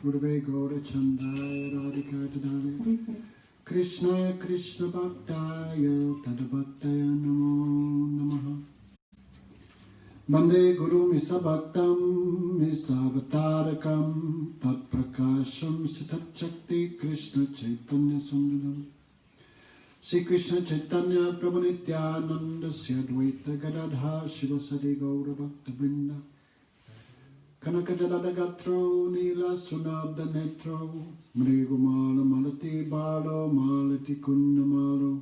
Purve Gaura Chandaya Radhika Tadave Krishna Krishna Bhaktaya Tadabhaktaya Namo Namaha Bande Guru Misa Bhaktam Misavatarakam Tat Prakasham Sitat Shakti Krishna Chaitanya Sundram Sri Krishna Chaitanya Prabhu Nityananda Sri Advaita Gadadha Shivasadi Gaura Bhakta Vrinda Kanakajadada Gatro Nila Sunabda Netro Mrigumala Malati Balo Malati Kunna Malo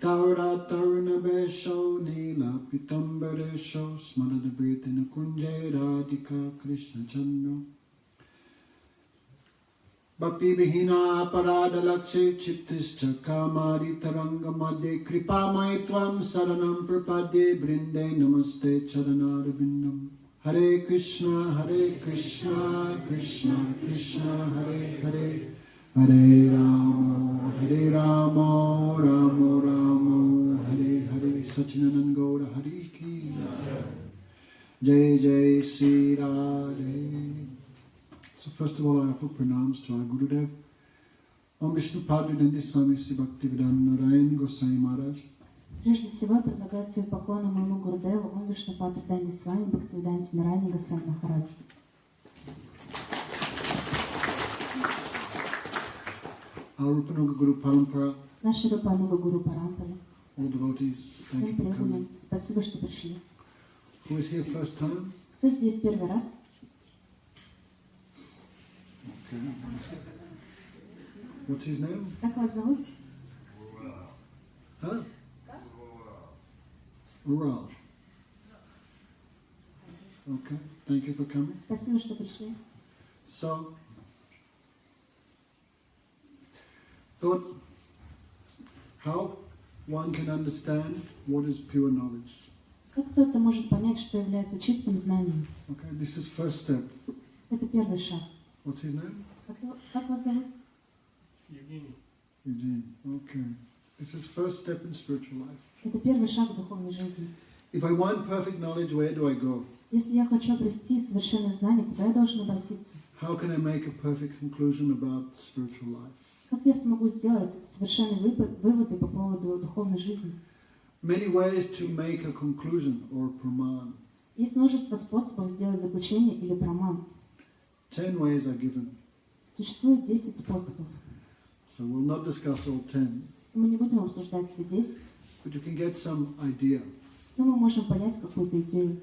Taura Taruna Besho Nila Pitambaresho Smarada Britina Kunje Radhika Krishna Chandra Bhakti Vihina Parada Lakshe Chittischa Kamari Taranga Madhye Kripa Maitvam Saranam Prapadye Brinde Namaste Charanarabindam Hare Krishna Krishna Krishna Hare Hare Hare Rama Rama Rama Hare Hare Satchidananda Gaura Hare Ki Jai Jai Sri Radhe. So first of all I offer pranams to our Gurudev Om Vishnu Padridandi Swami Sri Bhaktivedanta Narayan Goswami Maharaj. Прежде всего, я предлагаю свои поклоны моему Гурудеву, Ом Вишну Падридани Свами Бхактивиданте Нараяне Госвами Махараджу. Our Rupanuga Guru Parampara. Наша Рупануга Гуру Парампара. All devotees, thank you Всем for coming. преданным, спасибо, что пришли. Who is here first time? Кто здесь первый раз? Okay. What's his name? Как вас зовут? Huh? Ural. Okay, thank you for coming. Спасибо, что пришли. So, thought how one can understand what is pure knowledge. Как кто-то может понять, что является чистым знанием? Okay, this is first step. Это первый шаг. What's his name? Как вас зовут? Eugene. Okay. This is first step in spiritual life. Это первый шаг в духовной жизни. If I want perfect knowledge, where do I go? Если я хочу обрести совершенное знание, куда я должен обратиться? How can I make a perfect conclusion about spiritual life? Как я смогу сделать совершенные выводы по поводу духовной жизни? Many ways to make a conclusion or pramana. Есть множество способов сделать заключение или праман. 10 ways are given. Существует 10 способов. So we'll not discuss all 10. Мы не будем обсуждать все 10, But you can get some idea. но мы можем понять какую-то идею.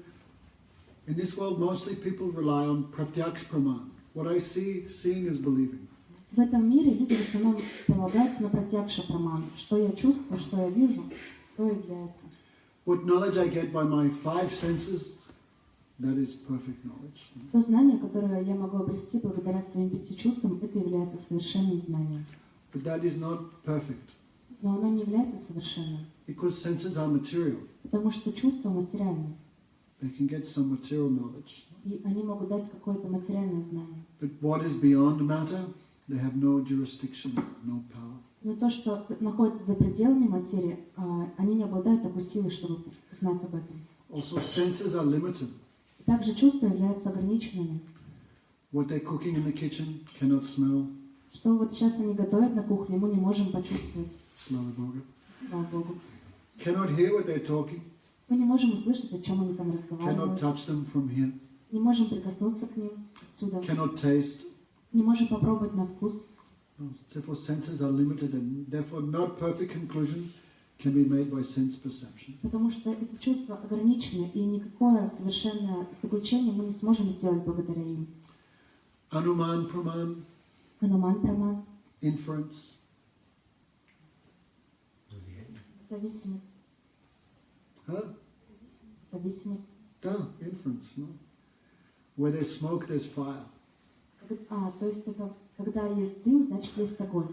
In this world, mostly people rely on pratyaksh praman. What I see, seeing is believing. В этом мире люди в основном полагаются на пратьякша праман. Что я чувствую, что я вижу, то является. What knowledge I get by my 5 senses, that is perfect knowledge. То знание, которое я могу обрести благодаря своим 5 чувствам, это является совершенным знанием. But that is not perfect. Но оно не является совершенным, Because senses are material. потому что чувства материальны, They can get some material knowledge. и они могут дать какое-то материальное знание. But what is beyond matter, they have no jurisdiction, no power. Но то, что находится за пределами материи, они не обладают такой силой, чтобы узнать об этом. Also, senses are limited. Также чувства являются ограниченными. What they're cooking in the kitchen cannot smell. Что вот сейчас они готовят на кухне, мы не можем почувствовать. Slava Bhoga. Слава Богу. Cannot hear what they're talking. Мы не можем услышать, о чем они там Cannot разговаривают. touch them from here. Не можем прикоснуться к ним отсюда. Cannot taste. Не можем попробовать на вкус. Therefore, senses are limited, and therefore, not perfect conclusion can be made by sense perception. Потому что это чувство ограничено, и никакое совершенное заключение мы не сможем сделать благодаря им. Anuman praman, Ануман праман. inference. Зависимость. Huh? Зависимость. Duh, inference, no? Where there's smoke, there's fire. То есть это когда есть дым, значит есть огонь.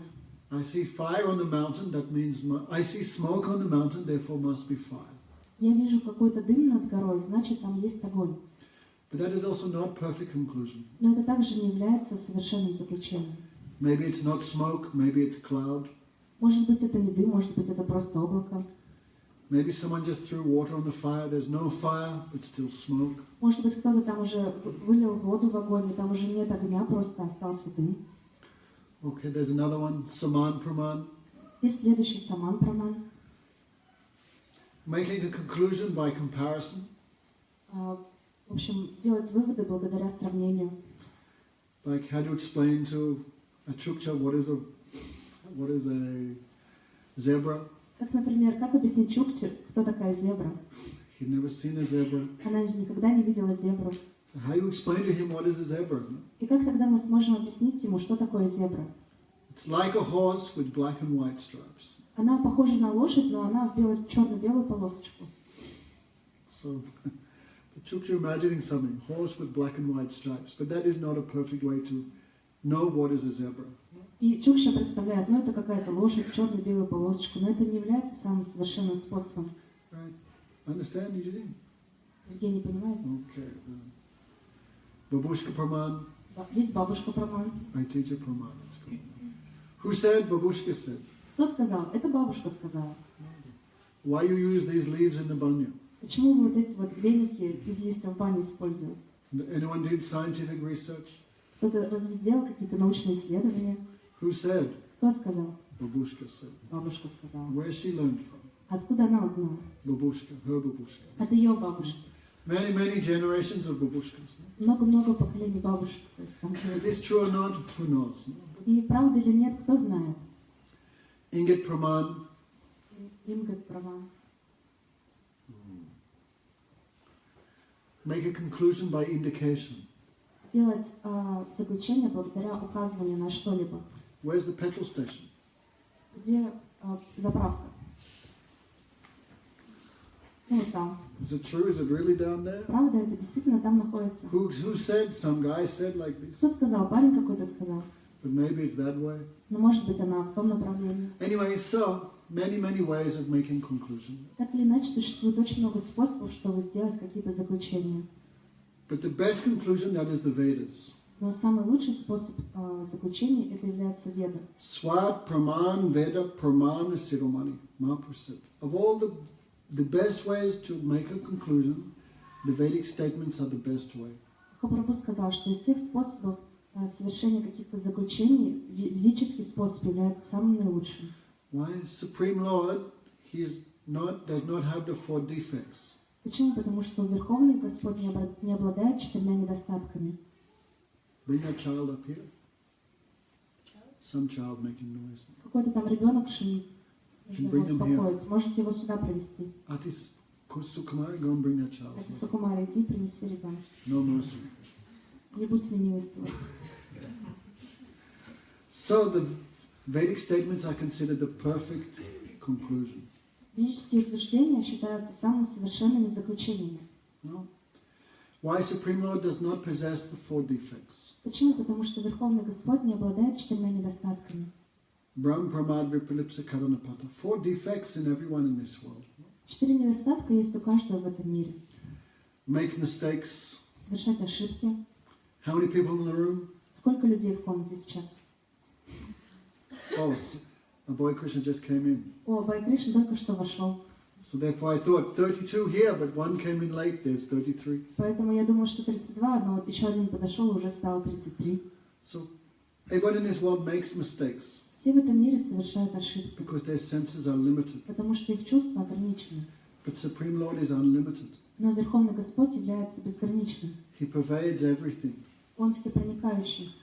I see fire on the mountain, that means I see smoke on the mountain, therefore must be fire. Я вижу какой-то дым над горой, значит там есть огонь. But that is also not perfect conclusion. Но это также не является совершенным заключением. Maybe it's not smoke, maybe it's cloud. Может быть это не дым, может быть это просто облако. Maybe someone just threw water on the fire. There's no fire, but still smoke. Может быть, кто-то там уже вылил воду в огонь, и там уже нет огня, просто остался дым. Okay, there's another one, saman praman. И следующий саман праман. Making a conclusion by comparison. В общем, делать выводы благодаря сравнению. Like how to explain to a Chukcha what is a zebra. Как, например, как объяснить Чукче, кто такая зебра? He'd never seen a zebra. Она никогда не видела зебру. How you explain to him what is a zebra? И как тогда мы сможем объяснить ему, что такое зебра? It's like a horse with black and white stripes. Она похожа на лошадь, но она в черно-белую полосочку. So, the Chukcha imagining something, horse with black and white stripes, but that is not a perfect way to know what is a zebra. И Чукча представляет, это какая-то лошадь, черно-белую полосочку, но это не является самым совершенным способом. Right? Understand, Eugene? Евгений, понимаете? Okay. Babushka Praman. Есть бабушка праман. Aitija Praman. Who said? Babushka said. Кто сказал? Это бабушка сказала. Why you use these leaves in the banya? Почему вы вот эти вот веники из листьев бани используете? Anyone did scientific research? Кто-то разве сделал какие-то научные исследования? Who said? Кто сказал? Babushka said. Бабушка сказала. Where she learned from? Откуда она узнала? Babushka, her babushka. От ее бабушки. Many generations of babushkas. Много-много поколений бабушек. То есть там... Is this true or not? Who knows? И правда или нет, кто знает? Ingat Praman. Ингат права. Make a conclusion by indication. Делать заключение благодаря указыванию на что-либо. Where's the petrol station? Где заправка? Там. Is it true? Is it really down there? Правда, это действительно там находится. Who said? Some guy said like this. Кто сказал? Парень какой-то сказал. But maybe it's that way. Но может быть она в том направлении. Anyway, so many ways of making conclusion. Так или иначе, существует очень много способов, чтобы сделать какие-то заключения. But the best conclusion, that is the Vedas. Но самый лучший способ заключения это является Веда. Swat praman Veda pramana siromani. Mahaprabhu said. Of all the best ways to make a conclusion, the Vedic statements are the best way. Махапрабху сказал, что из всех способов совершения каких-то заключений ведический способ является самым наилучшим. Why? Supreme Lord, does not have the 4 defects. Почему? Потому что Верховный Господь не обладает 4 недостатками. Bring that child up here. Some child making noise. Какой-то там ребенок шумит. Нужно его Bring them here. успокоить. Можете его сюда привести. Atis Sukumari, go and bring that child. Это Сукумара, иди принеси ребенка. No mercy. Не будь с ним милостивым. So the Vedic statements are considered the perfect conclusion. Ведические утверждения считаются самыми совершенными заключениями. No? Why Supreme Lord does not possess the 4 defects? Почему? Потому что Верховный Господь не обладает 4 недостатками. Brahm, Pramad, Vipalipsa, Karanapata. 4 defects in everyone in this world. 4 недостатка есть у каждого в этом мире. Make mistakes. Совершать ошибки. How many people in the room? Сколько людей в комнате сейчас? Oh, a boy Krishna just came in. О, Бай Кришна только что вошел. So therefore I thought 32 here, but one came in late, there's 33. Поэтому я думала, что 32, но вот еще один подошел, уже стало 33. So everyone in this world makes mistakes Все в этом мире совершают ошибки, because their senses are limited. потому что их чувства ограничены. But Supreme Lord is unlimited. Но Верховный Господь является безграничным. He pervades everything. Он всепроникающий.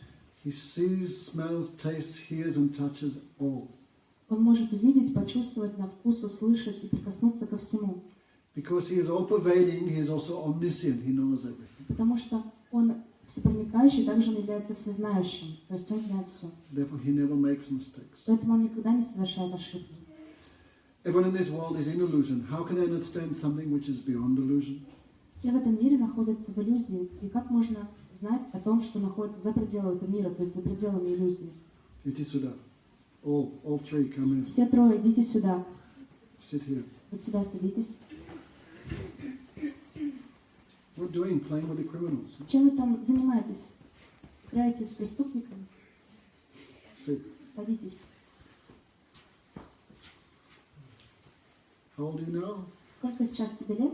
He sees, smells, tastes, hears and touches all. Он может увидеть, почувствовать на вкус, услышать и прикоснуться ко всему. Because he is all pervading, he is also omniscient. He knows everything. Потому что он всепроникающий, также он является всезнающим. То есть он знает все. Therefore he never makes mistakes. Поэтому он никогда не совершает ошибки. Everyone in this world is in illusion. How can they understand something which is beyond illusion? Все в этом мире находятся в иллюзии. И как можно знать о том, что находится за пределами этого мира, то есть за пределами иллюзии? It is Sudha. All 3 come in. Все 3, идите сюда. Sit here. Вот сюда садитесь. What doing? Playing with the criminals. Чем вы там занимаетесь? Играете с преступниками? Sit. Садитесь. How old are you now? Сколько сейчас тебе лет?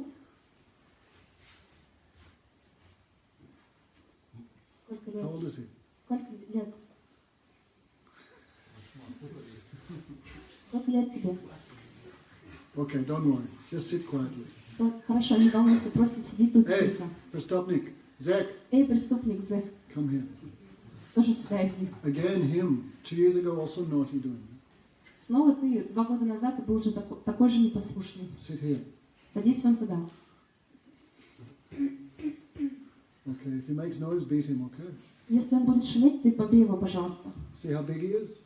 Сколько How лет? old is he? Сколько лет? Сколько лет тебе? Okay, don't worry. Just sit quietly. Хорошо, не волнуйся, просто сиди тут Hey, тихо. Prestupnik, Zach, Эй, преступник, Зэх, come here. тоже сюда иди. Again, him, 2 years ago, also naughty doing. Снова ты, 2 года назад, ты был же такой же непослушный. Sit here. Садись вон туда. Okay, if he makes noise, beat him, okay? Если он будет шуметь, ты побей его, пожалуйста. See how big he is?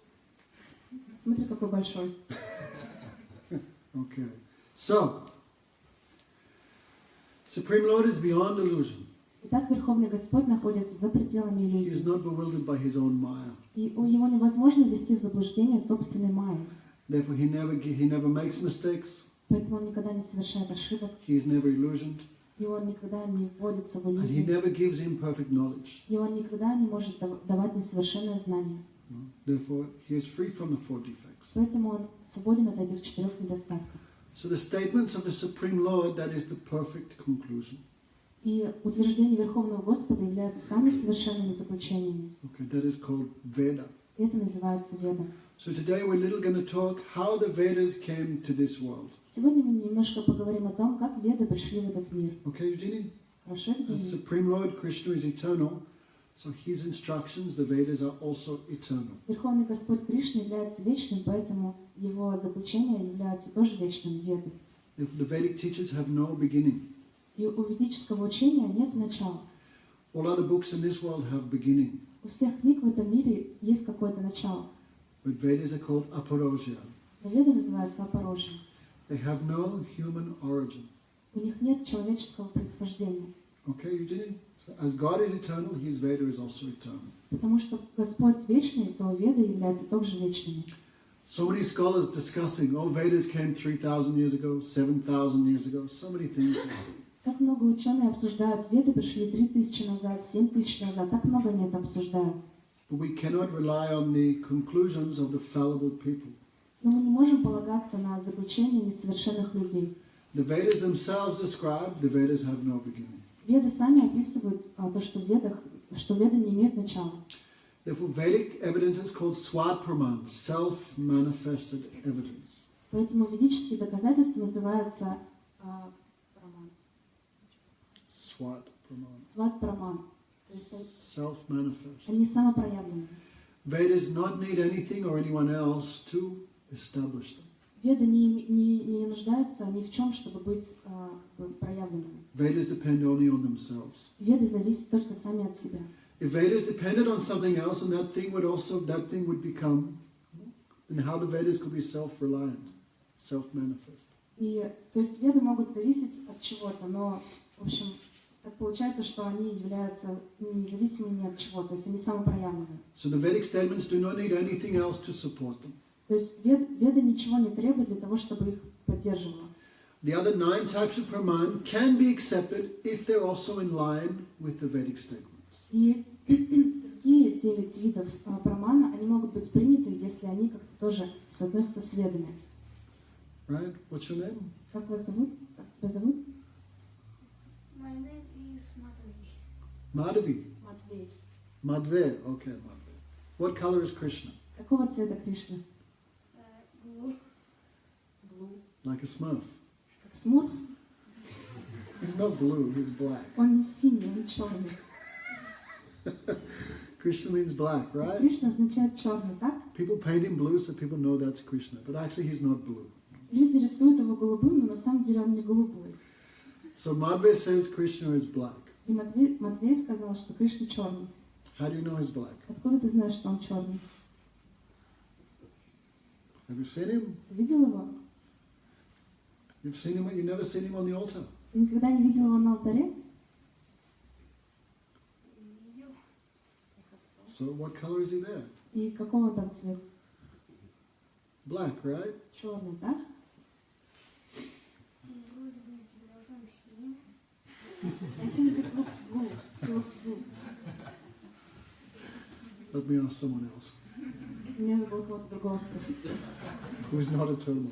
Смотри, какой большой. Okay. So, Supreme Lord is beyond illusion. Итак, Верховный Господь находится за пределами He is иллюзий. not bewildered by his own Maya. И его невозможно ввести в заблуждение собственной майей. Therefore, he never makes mistakes. Поэтому он никогда не совершает ошибок, He is never illusioned. и он никогда не вводится в And he иллюзию, never gives imperfect knowledge. и он никогда не может давать несовершенное знание. Therefore, he is free from the 4 defects. Поэтому он свободен от этих 4 недостатков. So the statements of the Supreme Lord, that is the perfect conclusion. И утверждения Верховного Господа являются самыми совершенными заключениями. Okay, that is called Veda. И это называется Веда. So today we're little going to talk how the Vedas came to this world. Сегодня мы немножко поговорим о том, как Веды пришли в этот мир. Okay, Eugenie? Хорошо, The Евгений? Supreme Lord Krishna is eternal, so his instructions, the Vedas, are also eternal. Верховный Господь Кришна является вечным, поэтому его заключения являются тоже вечными Веды. The Vedic teachers have no beginning. И у ведического учения нет начала. All other books in this world have beginning, У всех книг в этом мире есть какое-то начало. but Vedas are called aparojya. Но Веды называются апорожьем. They have no human origin. У них нет человеческого происхождения. Okay, Eugenie? So as God is eternal, his Veda is also eternal. Потому что Господь вечный, то Веды являются также вечными. So many scholars discussing, oh, Vedas came 3,000 years ago, 7,000 years ago, so many things. Так много ученых обсуждают, Веды пришли 3000 назад, 7000 назад, так много они это обсуждают. But we cannot rely on the conclusions of the fallible people. Но мы не можем полагаться на заключение несовершенных людей. The Vedas themselves describe, the Vedas have no beginning. Веды сами описывают то, что в Ведах, что Веды не имеют начала. Therefore, Vedic evidence is called swat pramana, self-manifested evidence. Поэтому ведические доказательства называются праман. Swat pramana. Сват праман. То есть Self-manifest. они самопроявленные. Vedas not need anything or anyone else to establish them. Веды не нуждаются ни в чем, чтобы быть проявленными. Vedas depend only on themselves. Веды зависят только сами от себя. If Vedas depended on something else, and that thing would become, then how the Vedas could be self-reliant, self-manifest. И то есть Веды могут зависеть от чего-то, но в общем так получается, что они являются независимыми ни от чего, то есть они самопроявленные. So the Vedic statements do not need anything else to support them. То есть Веды ничего не требуют для того, чтобы их поддерживало. The other 9 types of pramana can be accepted if they're also in line with the Vedic statements. И другие 9 видов прамана, они могут быть приняты, если они как-то тоже соотносятся с Ведами. Right? What's your name? Как вас зовут? Как тебя зовут? My name is Matvey. Madhavi. Матвей. Madhve. Okay, Madhve. What color is Krishna? Какого цвета Кришна? Blue. Blue. Like a smurf. Как Смурф? He's not blue, he's black. Он не синий, он черный. Krishna means black, right? Кришна означает черный, так? People paint him blue so people know that's Krishna, but actually he's not blue. Люди рисуют его голубым, но на самом деле он не голубой. So Madhve says Krishna is black. И Матвей сказал, что Кришна черный. How do you know he's black? Откуда ты знаешь, что он черный? Have you seen him? Ты видел его? You've seen him, you've never seen him on the altar. Ты никогда не видел его на алтаре? Видел. So what color is he there? И какого там цвета? Black, right? Черный, так? Вроде бы тебе должно быть синим. I think it looks blue. It looks blue. Let me ask someone else Мне надо было кого-то другого спросить. who's not eternal.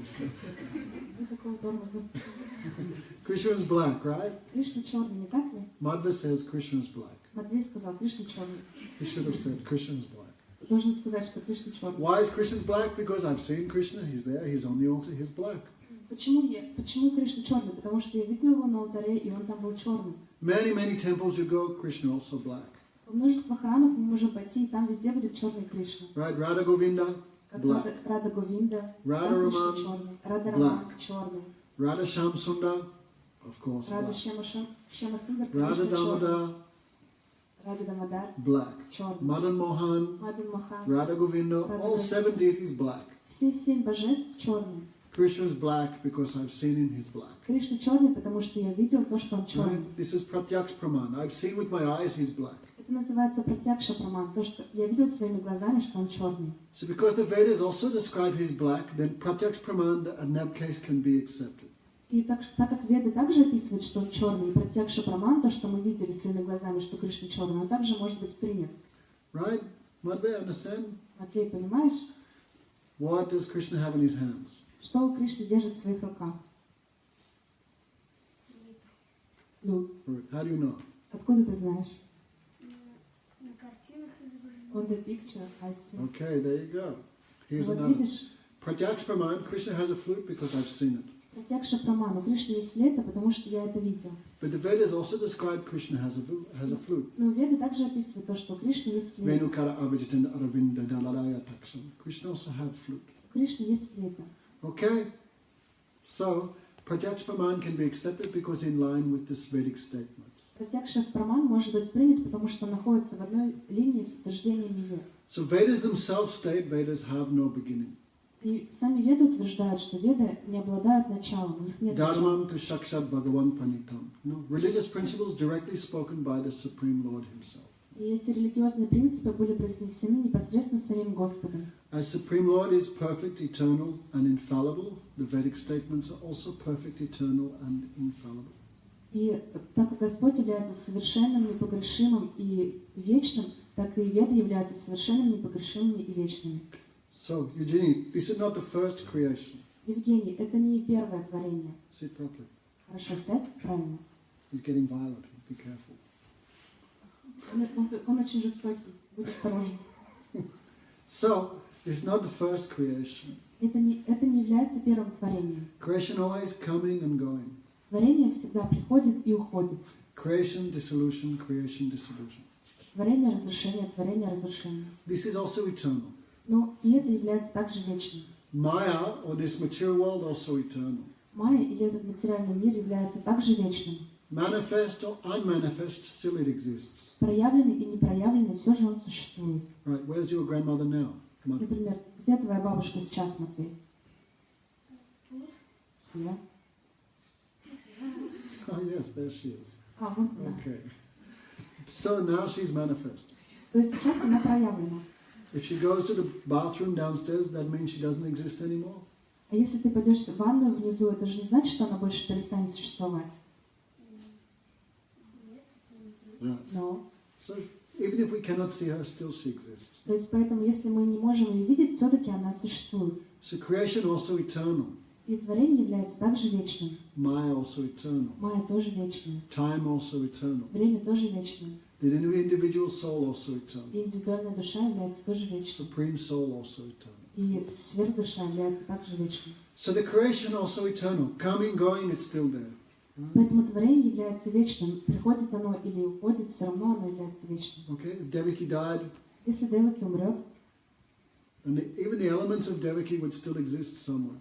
Это Какого тормоза? Krishna is black, right? Кришна черный, не так ли? Madhva says Krishna is black. Матвей сказал, Кришна черный. He should have said Krishna is black. Должен сказать, что Кришна черный. Why is Krishna black? Because I've seen Krishna, he's there, he's on the altar, he's black. Почему Кришна черный? Потому что я видел его на алтаре, и он там был черный. Many temples you go, Krishna also black. Во множество храмов мы можем пойти, и там везде будет черный Кришна. Right? Radha Govinda, black. Рада Говинда, Radha там Кришна Raman, черный. Рада Раман черный. Radha Sham Sundar, of course, Рада black. Шема Сундар, Radha Кришна черный. Damodar, Рада Дамодар, black. черный. Madan Mohan, Мадан Махан. Radha Govinda, all 7 deities black. Все 7 божеств черные. Krishna is black because I've seen him, he's black. Кришна черный, потому что я видел то, что он черный. Right? This is pratyaks pramana. I've seen with my eyes he's black. Это называется пратьякша праман, то, что я видел своими глазами, что он черный. So because the Vedas also describe he's black, then pratyaks pramana in that case can be accepted. И так как Веды также описывают, что он черный, и пратьякша праман, то, что мы видели своими глазами, что Кришна черный, он также может быть принят. Right? Madhva, understand? Матвей, понимаешь? What does Krishna have in his hands? Что у Кришны держит в своих руках? Флют. How do you know? Откуда ты знаешь? На картинах изображено. On the picture, I see. Okay, there you go. Here's Вот another. видишь, Pratyaks pramana, Krishna has a flute because I've seen it. пратьякша праман, у Кришны есть флейта, потому что я это видел. But the Vedas also describe Krishna has a flute. Но Веды также описывают то, что у Кришны есть флейта. Venukara avijitana aravinda dalalaya taksham. Krishna also has flute. У Кришны есть флейта. Okay? So, pratyaks pramana can be accepted because in line with this Vedic statements. Пратьякша праман может быть принят, потому что он находится в одной линии с утверждениями Вед. So Vedas themselves state Vedas have no beginning. И сами Веды утверждают, что Веды не обладают началом, у них нет начала. Dharmam to shakshat bhagavan panitam. No, religious principles directly spoken by the Supreme Lord himself. И эти религиозные принципы были произнесены непосредственно самим Господом. As Supreme Lord is perfect, eternal, and infallible, the Vedic statements are also perfect, eternal, and infallible. И так как Господь является совершенным, непогрешимым и вечным, так и Веды являются совершенными, непогрешимыми и вечными. So, Eugenie, this is not the first creation. Евгений, это не первое творение. Sit properly. Хорошо, сядь, правильно. He's getting violent. Be careful. Он очень жестокий, будь осторожен. So, it's not the first creation. Это не является первым творением. Creation always coming and going. Творение всегда приходит и уходит. Creation, dissolution, creation, dissolution. Творение, разрушение. This is also eternal. Но и это является также вечным. Maya, or this material world, also eternal. Майя или этот материальный мир является также вечным. Manifest or unmanifest, still it exists. Проявленный и непроявленный, все же он существует. Right, where's your grandmother now? Come on. Например, где твоя бабушка сейчас, Матвей? Тут. Here. Oh yes, there she is. Вот она. Okay. So now she's manifest. То есть сейчас она проявлена. If she goes to the bathroom downstairs, that means she doesn't exist anymore. А если ты пойдешь в ванную внизу, это же не значит, что она больше перестанет существовать. Нет, это не знаю. Right. Но. So even if we cannot see her, still she exists. То есть поэтому, если мы не можем ее видеть, все-таки она существует. So creation also eternal. И творение является также вечным. Maya also eternal. Майя тоже вечная. Time also eternal. Время тоже вечное. The individual soul also eternal. И индивидуальная душа является тоже вечной. Supreme soul also eternal. И сверхдуша является также вечной. So the creation also eternal. Coming, going, it's still there. Поэтому творение является вечным. Приходит оно или уходит, все равно оно является вечным. Okay, if Devaki died, Если Деваки умрет, and even the elements of Devaki would still exist somewhere.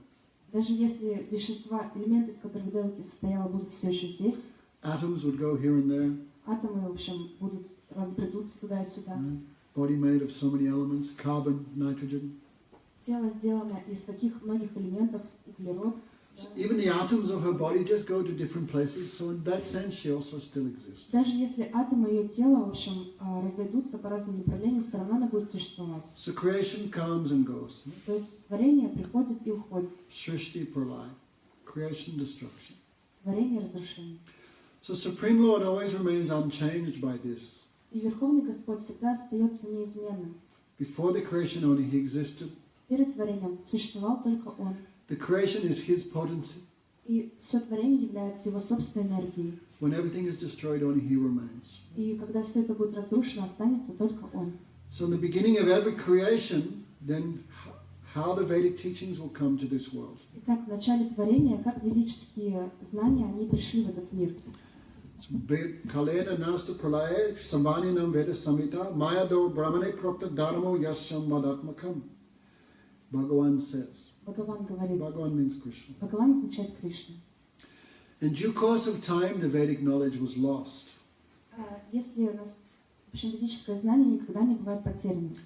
даже если вещества, элементы, из которых Деваки состояла, будут все еще здесь, Atoms would go here and there. атомы, в общем, будут разбредутся туда и сюда. Body made of so many elements, carbon, nitrogen. Тело сделано из таких многих элементов, углерод. So even the atoms of her body just go to different places, so in that sense she also still exists. Даже если атомы ее тела, в общем, разойдутся по разным направлениям, все равно она будет существовать. So creation comes and goes. То есть творение приходит и уходит. Shrishti pralaya. Creation, destruction. Творение, разрушение. So Supreme Lord always remains unchanged by this. И Верховный Господь всегда остается неизменным. Before the creation only he existed. Перед творением существовал только Он. The creation is his potency. И все творение является его собственной энергией. When everything is destroyed, only he remains. И когда все это будет разрушено, останется только он. So in the beginning of every creation, then how the Vedic teachings will come to this world. Итак, в начале творения, как ведические знания, они пришли в этот мир. Kalena nasta pralaya samvaninam Veda samhita mayado brahmane prokta dharmo yasyam madatmakam. Bhagavan says. Бхагаван говорит. Bhagavan means Krishna. Бхагаван означает Кришна. In due course of time, the Vedic knowledge was lost. Если у нас, в общем, ведическое знание никогда не бывает потерянным.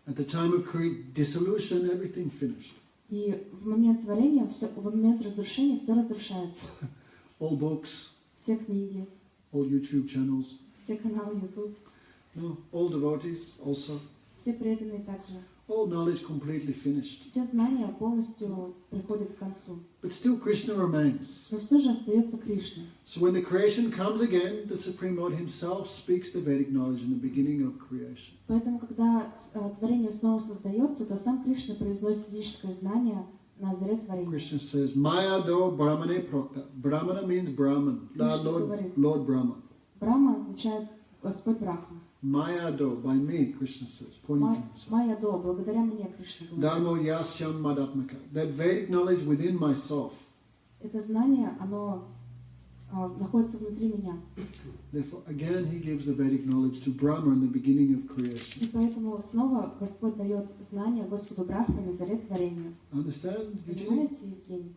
At the time of dissolution, everything finished. И в момент творения, в момент разрушения все разрушается. All books, Все книги, all YouTube channels, все каналы YouTube, no, all devotees also. все преданные также. All knowledge completely finished. Все знания полностью приходят к концу. But still Krishna remains. Но все же остается Кришна. So when the creation comes again, the Supreme Lord himself speaks the Vedic knowledge in the beginning of creation. Поэтому, когда творение снова создается, то сам Кришна произносит ведическое знание на заре творения. Krishna says, Maya do Brahmane prokta. Brahmana means Brahman, Lord Brahma. Брахма означает Господь Брахма. Maya do, by me, Krishna says, pointing to himself. Майя до, благодаря мне, Кришна говорит. Dharmo yasyam madatmaka. That Vedic knowledge within myself. Это знание, оно находится внутри меня. Therefore, again, he gives the Vedic knowledge to Brahma in the beginning of creation. И поэтому снова Господь дает знание Господу Брахме на заре творения. Understand, Eugene? Понимаете, Евгений?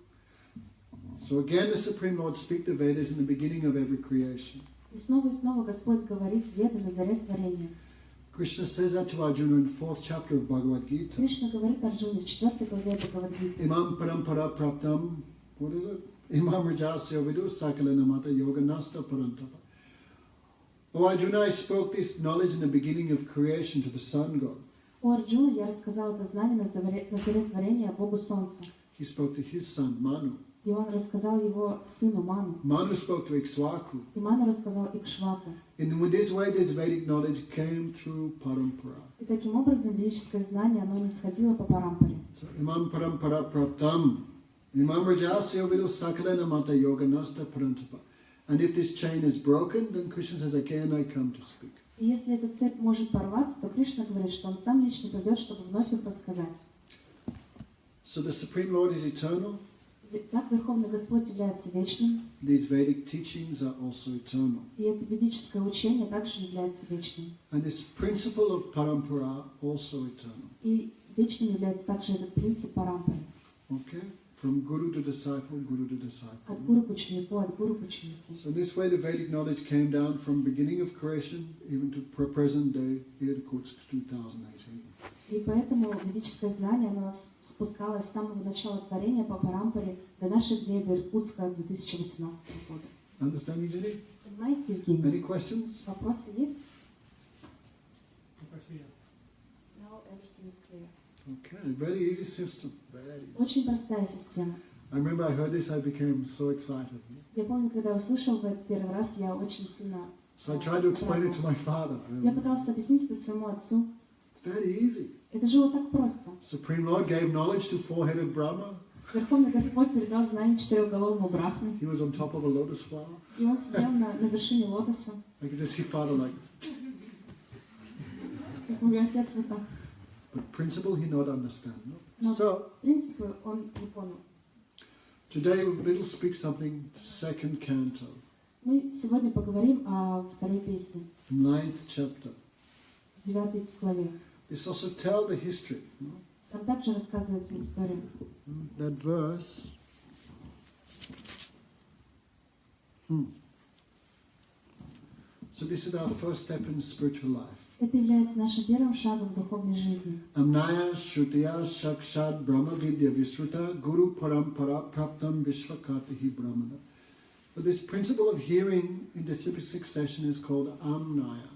So again, the Supreme Lord speaks the Vedas in the beginning of every creation. И снова Господь говорит Веды на заре творения. Krishna says that to Arjuna in the 4th chapter of Bhagavad Gita. Кришна говорит Арджуне в 4 главе Бхагавад-гиты. Imam parampara praptam, what is it? Imam rajasya vidu sakalena mata yoga nasta parantapa. O Arjuna, I spoke this knowledge in the beginning of creation to the sun god. О Арджуна, я рассказал это знание на заре творения Богу Солнца. He spoke to his son, Manu. И он рассказал его сыну Ману. Manu spoke to Ikshvaku. И Ману рассказал Икшваку. And with this way, this Vedic knowledge came through parampara. И таким образом ведическое знание, оно не сходило по парампаре. So, Imam parampara praptam. Imam rajasya vidu sakalena mata yoga nasta parantapa. And if this chain is broken, then Krishna says, again I come to speak. И если эта цепь может порваться, то Кришна говорит, что он сам лично придет, чтобы вновь их рассказать. So the Supreme Lord is eternal. Так Верховный Господь является вечным, These Vedic teachings are also eternal. и это ведическое учение также является вечным. And this principle of parampara also eternal. И вечным является также этот принцип парампары. Okay? From guru to disciple, guru to disciple. От гуру к ученику, от гуру к ученику. So this way the Vedic knowledge came down from beginning of creation even to present day, Irkutsk 2018. И поэтому ведическое знание, оно спускалось с самого начала творения по парампаре до наших дней, до Иркутска 2018 года. Understand, Eugenie? Понимаете, Евгений? Any questions? Вопросы есть? Now everything is clear. Okay, very easy system. Very easy. Очень простая система. I remember I heard this, I became so excited. Я помню, когда услышал это первый раз, я очень сильно So I tried to explain it to my father. Я пытался объяснить это своему отцу. It's very easy. Это же вот так просто. Supreme Lord gave knowledge to four-headed Brahma. Верховный Господь передал знание четырехголовому Брахме. He was on top of a lotus flower. И он сидел на вершине лотоса. I could just see father like, Как мой отец вот так. but principle he not understand. No? Но So принципы он не понял. today we will speak something, second canto, Мы сегодня поговорим о второй песне, 9th chapter. в 9 главе. This also tell the history. No? Там также рассказывается история. That verse. So this is our first step in spiritual life. Это является нашим первым шагом в духовной жизни. Amnaya Shrutiya Shakshad Brahma Vidya Visruta Guru Parampara Praptam Vishvakatihi Brahmana. But this principle of hearing in disciplic succession is called Amnaya.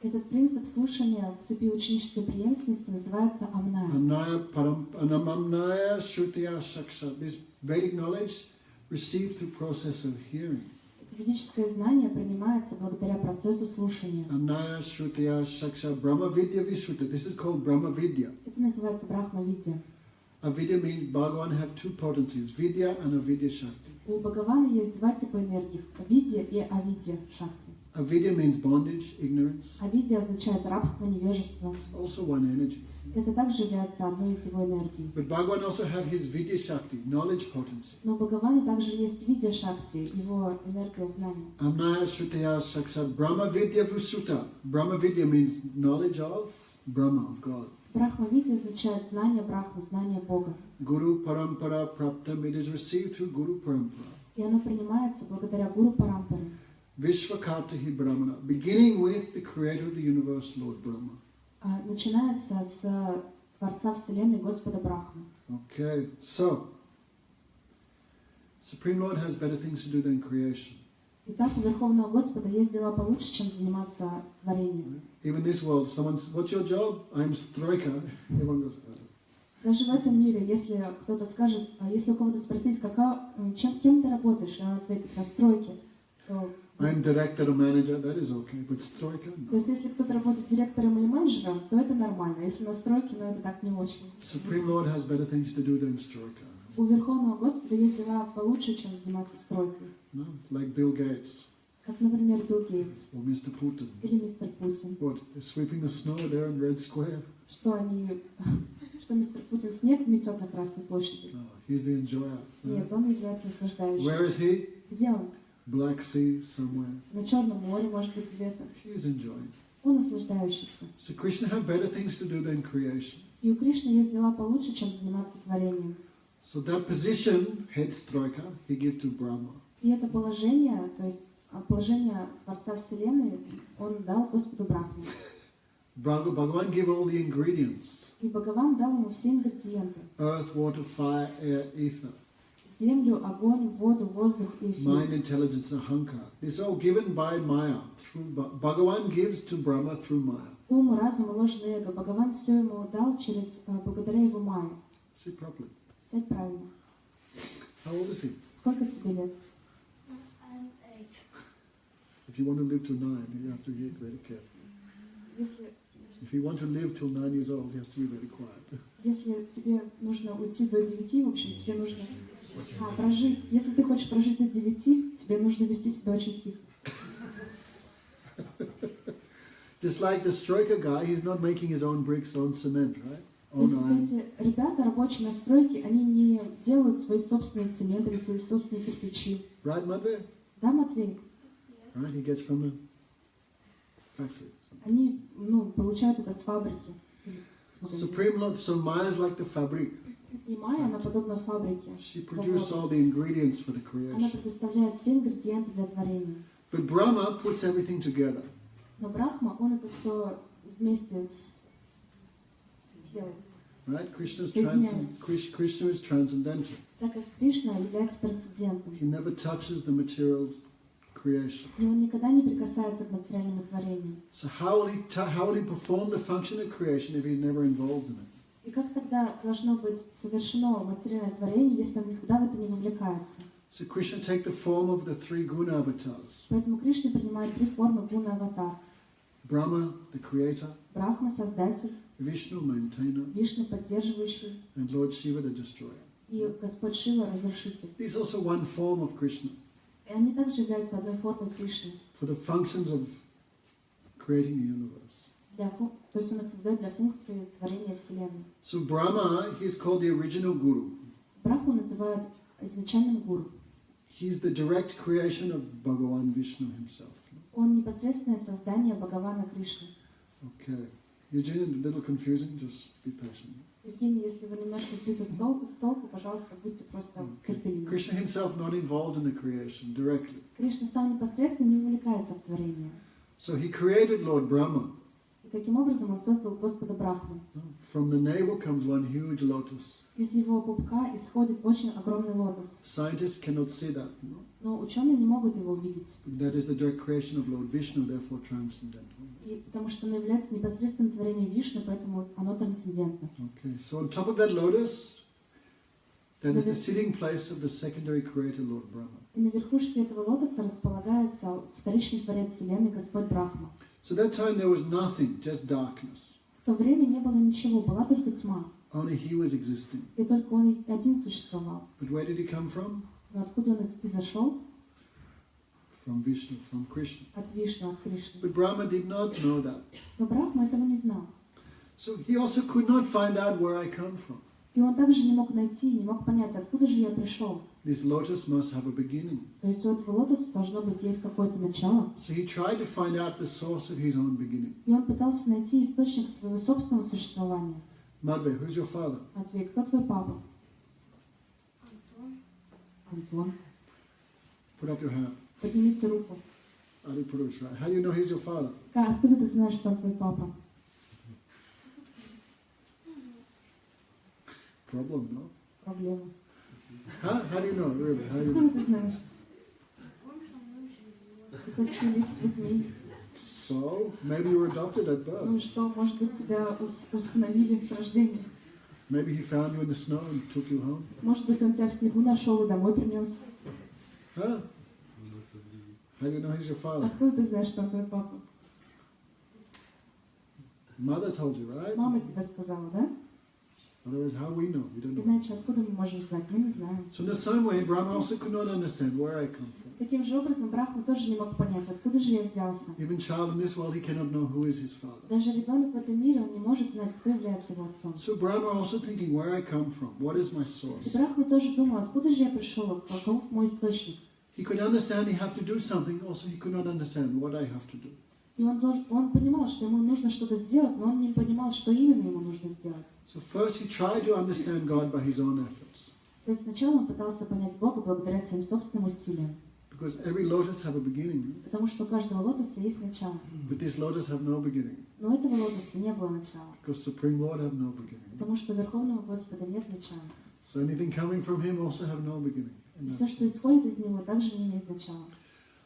Этот принцип слушания в цепи ученической преемственности называется амная. Amnaya Shrutiya Shakshad. This Vedic knowledge received through process of hearing. Это ведическое знание принимается благодаря процессу слушания. Amnaya Shrutiya Shakshad Brahma Vidya Visruta. This is called Brahma Vidya. Это называется Брахма-видья. Avidya means Bhagavan have two potencies, Vidya and Avidya Shakti. У Бхагавана есть два типа энергии – Видья и Авидья Шакти. Avidya means bondage, ignorance. Авидья означает рабство, невежество. It's also one energy. Это также является одной из его энергий. But Bhagavan also have his Vidya Shakti, knowledge potency. Но у Бхагавана также есть Видья Шакти, его энергия знания. Amnaya Shrutaya Sakshat Brahma Vidya Visuta. Brahma Vidya means knowledge of Brahma, of God. Брахма Видья означает знание Брахмы, знание Бога. Guru Parampara Praptam, it is received through Guru Parampara. И оно принимается благодаря Гуру Парампаре. Vishvakatahi Brahmana, beginning with the creator of the universe, Lord Brahma. Начинается с Творца Вселенной Господа Брахмы. Okay, so Supreme Lord has better things to do than creation. Итак, у Верховного Господа есть дела получше, чем заниматься творением. Even this world, someone's, what's your job? I'm Stroika. Everyone goes, Даже в этом мире, если кто-то скажет, если у кого-то спросить, кем ты работаешь, и он ответит на стройке, то... I'm director or manager, that is okay, but Stroika, То no. есть, если кто-то работает директором или менеджером, то это нормально. Если на стройке, но это так не очень. Supreme Lord has better things to do than Stroika. У Верховного Господа есть дела получше, чем заниматься стройкой. No? Like Bill Gates Как, например, Билл Гейтс or Mr. Putin. или мистер Путин. What? They're sweeping the snow there in Red Square? Что мистер Путин снег метет на Красной площади? No, he's the enjoyer. Нет, он является Where is наслаждающимся. he? Где он? Black Sea somewhere. На Черном море, может быть, где-то. He's enjoying. Он наслаждающийся. So Krishna have better things to do than creation. И у Кришны есть дела получше, чем заниматься творением. So that position, head Stroika, he give to Brahma. И это положение, то есть положение Творца Вселенной, он дал Господу Брахме. Bhagavan give all the ingredients. И Бхагаван дал ему все ингредиенты. Earth, water, fire, air, ether. Землю, огонь, воду, воздух и Mind, эфир. intelligence, ahankar. This is all given by Maya. Bhagavan gives to Brahma through Maya. Ум, разум и ложное эго. Бхагаван все ему дал благодаря его майе. See properly. Сядь правильно. How old is he? Сколько тебе лет? I'm 8. If you want to live till 9, you have to be very careful. Если If you want to live till 9 years old, he has to be very quiet. Если тебе нужно уйти до 9, в общем, тебе нужно прожить. Если ты хочешь прожить до 9, тебе нужно вести себя очень тихо. Just like the Stroika guy, he's not making his own bricks, own cement, right? То есть вот эти ребята, рабочие на стройке, они не делают свои собственные цементы или свои собственные кирпичи. Right, Madhve? Да, Матвей? Yes. Right, he gets from the factory. Они, получают это с фабрики. Supreme Lord, so Maya is like the fabric. И Майя, она подобна фабрике. She produces all заводу. the ingredients for the Она creation. предоставляет все ингредиенты для творения. But Brahma puts everything together. Но Брахма, он это все вместе делает. Right? Krishna is, Соединяет. Krishna is transcendental. Так как Кришна является трансцендентом. He never touches the material creation. И он никогда не прикасается к материальному творению. So how will he perform the function of creation if he's never involved in it? И как тогда должно быть совершено материальное творение, если он никогда в это не вовлекается? So Krishna take the form of the three guna avatars. Поэтому Кришна принимает три формы гуна аватар. Brahma, the creator, Брахма – создатель, Vishnu, maintainer, Вишну – поддерживающий, and Lord Shiva, the destroyer. и Господь Шива – разрушитель. This is also one form of Krishna И они также являются одной формой Кришны. for the functions of creating the universe. То есть он их создает для функции творения Вселенной. So Brahma, he's called the original guru. Брахму называют изначальным гуру. He's the direct creation of Bhagavan Vishnu himself. Он непосредственное создание Бхагавана Кришны. Okay. Eugene, a little confusing, just be patient. Евгений, если вы немножко сбиты с толку, пожалуйста, будьте просто терпеливы. Krishna himself not involved in the creation directly. Кришна сам непосредственно не увлекается в творение. So he created Lord Brahma. И таким образом он создал Господа Брахму. From the navel comes one huge lotus. Из его пупка исходит очень огромный лотос. Scientists cannot see that. No? Но ученые не могут его увидеть. That is the direct creation of Lord Vishnu, therefore transcendental. И потому что оно является непосредственным творением Вишну, поэтому оно трансцендентно. Okay, so on top of that lotus, that is the sitting place of the secondary creator, Lord Brahma. И на верхушке этого лотоса располагается вторичный творец Вселенной, Господь Брахма. So that time there was nothing, just darkness. В В то время не было ничего, была только тьма. Only he was existing. И только он один существовал. But where did he come from? Но откуда он изошел? From Vishnu, from Krishna. От Вишну, от Кришны. But Brahma did not know that. Но Брахма этого не знал. So he also could not find out where I come from. И он также не мог найти, не мог понять, откуда же я пришел. This lotus must have a beginning. То есть у этого лотоса должно быть есть какое-то начало. So he tried to find out the source of his own beginning. И он пытался найти источник своего собственного существования. Madhve, who's your father? Матвей, кто твой папа? Антон. Put up your hand. Поднимите руку. Adipurush, right? How do you know he's your father? Откуда ты знаешь, что он твой папа? Problem, no? Проблема. Huh? How do you know? Really? How do you Откуда know? ты знаешь? Because he lives with me. So, maybe you were adopted at Ну birth. что, может быть, тебя усыновили с рождения? Maybe he found you in the snow and took you home. Может быть, он тебя в снегу нашел и домой принес? Huh? How do you know he's your father? Откуда ты знаешь, что он твой папа? Mother told you, right? Мама тебе сказала, да? Otherwise, how we know? We don't know. Иначе откуда мы можем знать? Мы не знаем. So in the same way, Brahma also could not understand where I come from. Таким же образом, Брахма тоже не мог понять, откуда же я взялся. Even child in this world, he cannot know who is his father. Даже ребенок в этом мире, он не может знать, кто является его отцом. So Brahma also thinking where I come from, what is my И source? Брахма тоже думал, откуда же я пришел, каков мой источник. He could understand he have to do something, also he could not understand what I have to do. И он понимал, что ему нужно что-то сделать, но он не понимал, что именно ему нужно сделать. So first he tried to understand God by his own efforts. То есть сначала он пытался понять Бога благодаря своим собственным усилиям. Because every lotus have a beginning, Потому что у каждого лотоса есть начало. but this lotus have no beginning. Но у этого лотоса не было начала. Because Supreme Lord have no beginning. Потому что у Верховного Господа нет начала. So anything coming from him also have no beginning. И все, что исходит из него, также не имеет начала.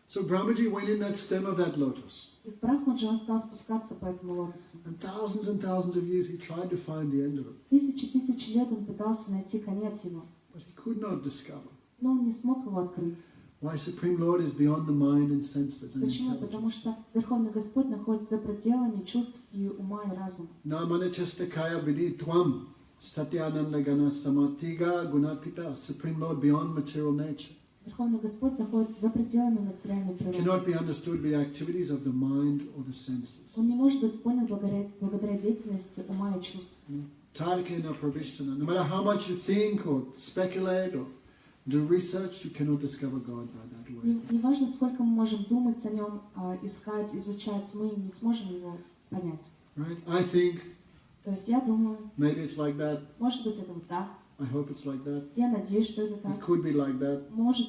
So Brahmaji went in that stem of that lotus. И в Брахмаджи он стал спускаться по этому лотосу. And thousands of years he tried to find the end of it. Тысячи лет он пытался найти конец его. But he could not discover. Но он не смог его открыть. Why Supreme Lord is beyond the mind and senses and Почему? Потому intelligence. что Верховный Господь находится за пределами чувств и ума и разума. Namanachastakaya viditvam satyananda gana samatiga gunatita. Supreme Lord beyond material nature. Верховный Господь находится за пределами материальной природы. Cannot be understood by activities of the mind or the senses. Он не может быть понял благодаря деятельности ума и чувств. Tarkena pravishtana. No matter how much you think or speculate or do research, you cannot discover God by that way. Не важно, сколько мы можем думать о нем, искать, изучать, мы не сможем его понять. Right? I think То есть я думаю, maybe it's like that. может быть, это вот так. I hope it's like that. Я надеюсь, что это It так. could be like that.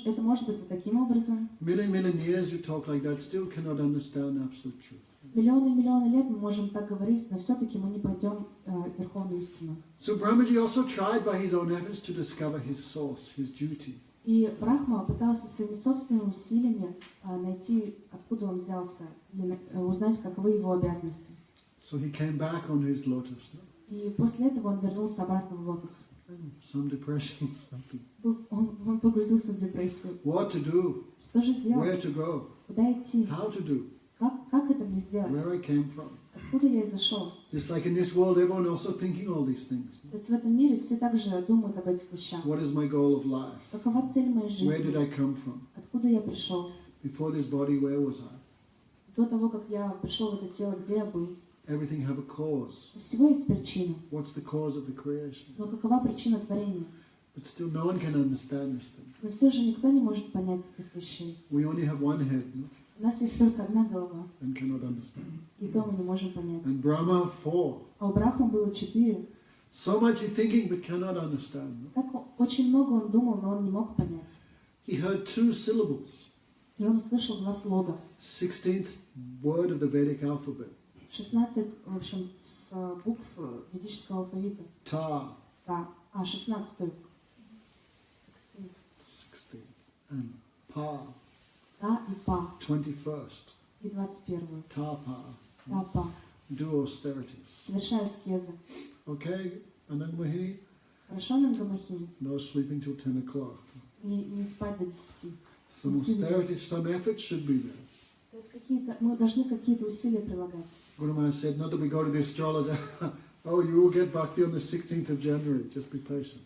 Это может быть вот таким образом. Million years you talk like that, still cannot understand absolute truth. Миллионы лет мы можем так говорить, но все-таки мы не пойдем в верховную истину. So Brahmaji also tried by his own efforts to discover his source, his duty. И Брахма пытался своими собственными усилиями найти, откуда он взялся, или узнать, каковы его обязанности. So he came back on his lotus. No? И после этого он вернулся обратно в лотос. Some depression, something. Он погрузился в депрессию. What to do? Что же Where делать? to go? Куда идти? How to do? Как это мне сделать? Where I came from? Откуда я изошел? Just like in this world, everyone also thinking all these things. То есть в этом мире все также думают об этих вещах. What is my goal of life? Какова цель моей Where did жизни? I come from? Откуда я пришел? Before this body, where was I? До того, как я пришел в это тело, где я был? Everything have a cause. У всего есть причина. What's the cause of the creation? Но какова причина творения? But still, no one can understand this thing. Но все же никто не может понять этих вещей. We only have one head, no? У нас есть только одна голова, And cannot understand. и то мы не можем понять. And Brahma 4. А у Брахмы было 4. So much he thinking but cannot understand. No? Так очень много он думал, но он не мог понять. He heard 2 syllables. И он услышал 2 слога. 16th word of the Vedic alphabet. 16, в общем, с букв ведического алфавита. Ta. Да. 16-ю. 16. And Pa. Та и Па. 21st. И 21-ю. Tapa. Та, Па. Do austerities. Совершая аскезы. Okay? And then Mahini, Хорошо нам Гамахини? no sleeping till 10 o'clock. Не спать до 10. Some austerities, some effort should be there. То есть мы должны какие-то усилия прилагать. Guru Maharaj said, not that we go to the astrologer. Oh, you will get bhakti on the 16th of January. Just be patient.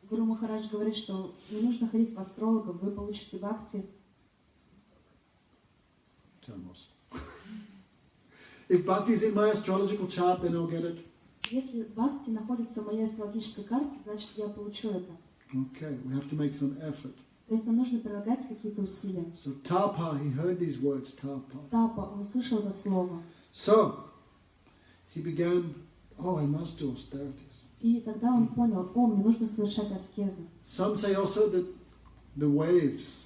Гуру Махарадж говорит, что не нужно ходить в астрологов, вы получите бхакти. If bhakti is in my astrological chart, then I'll get it. Если бхакти находится в моей астрологической карте, значит я получу это. Okay, we have to make some effort. То есть нам нужно прилагать какие-то усилия. So tapa, he heard these words, tapa. Тапа, он услышал это слово. So, he began, oh, I must do austerities. И тогда он понял, мне нужно совершать аскезы. Some say also that the waves,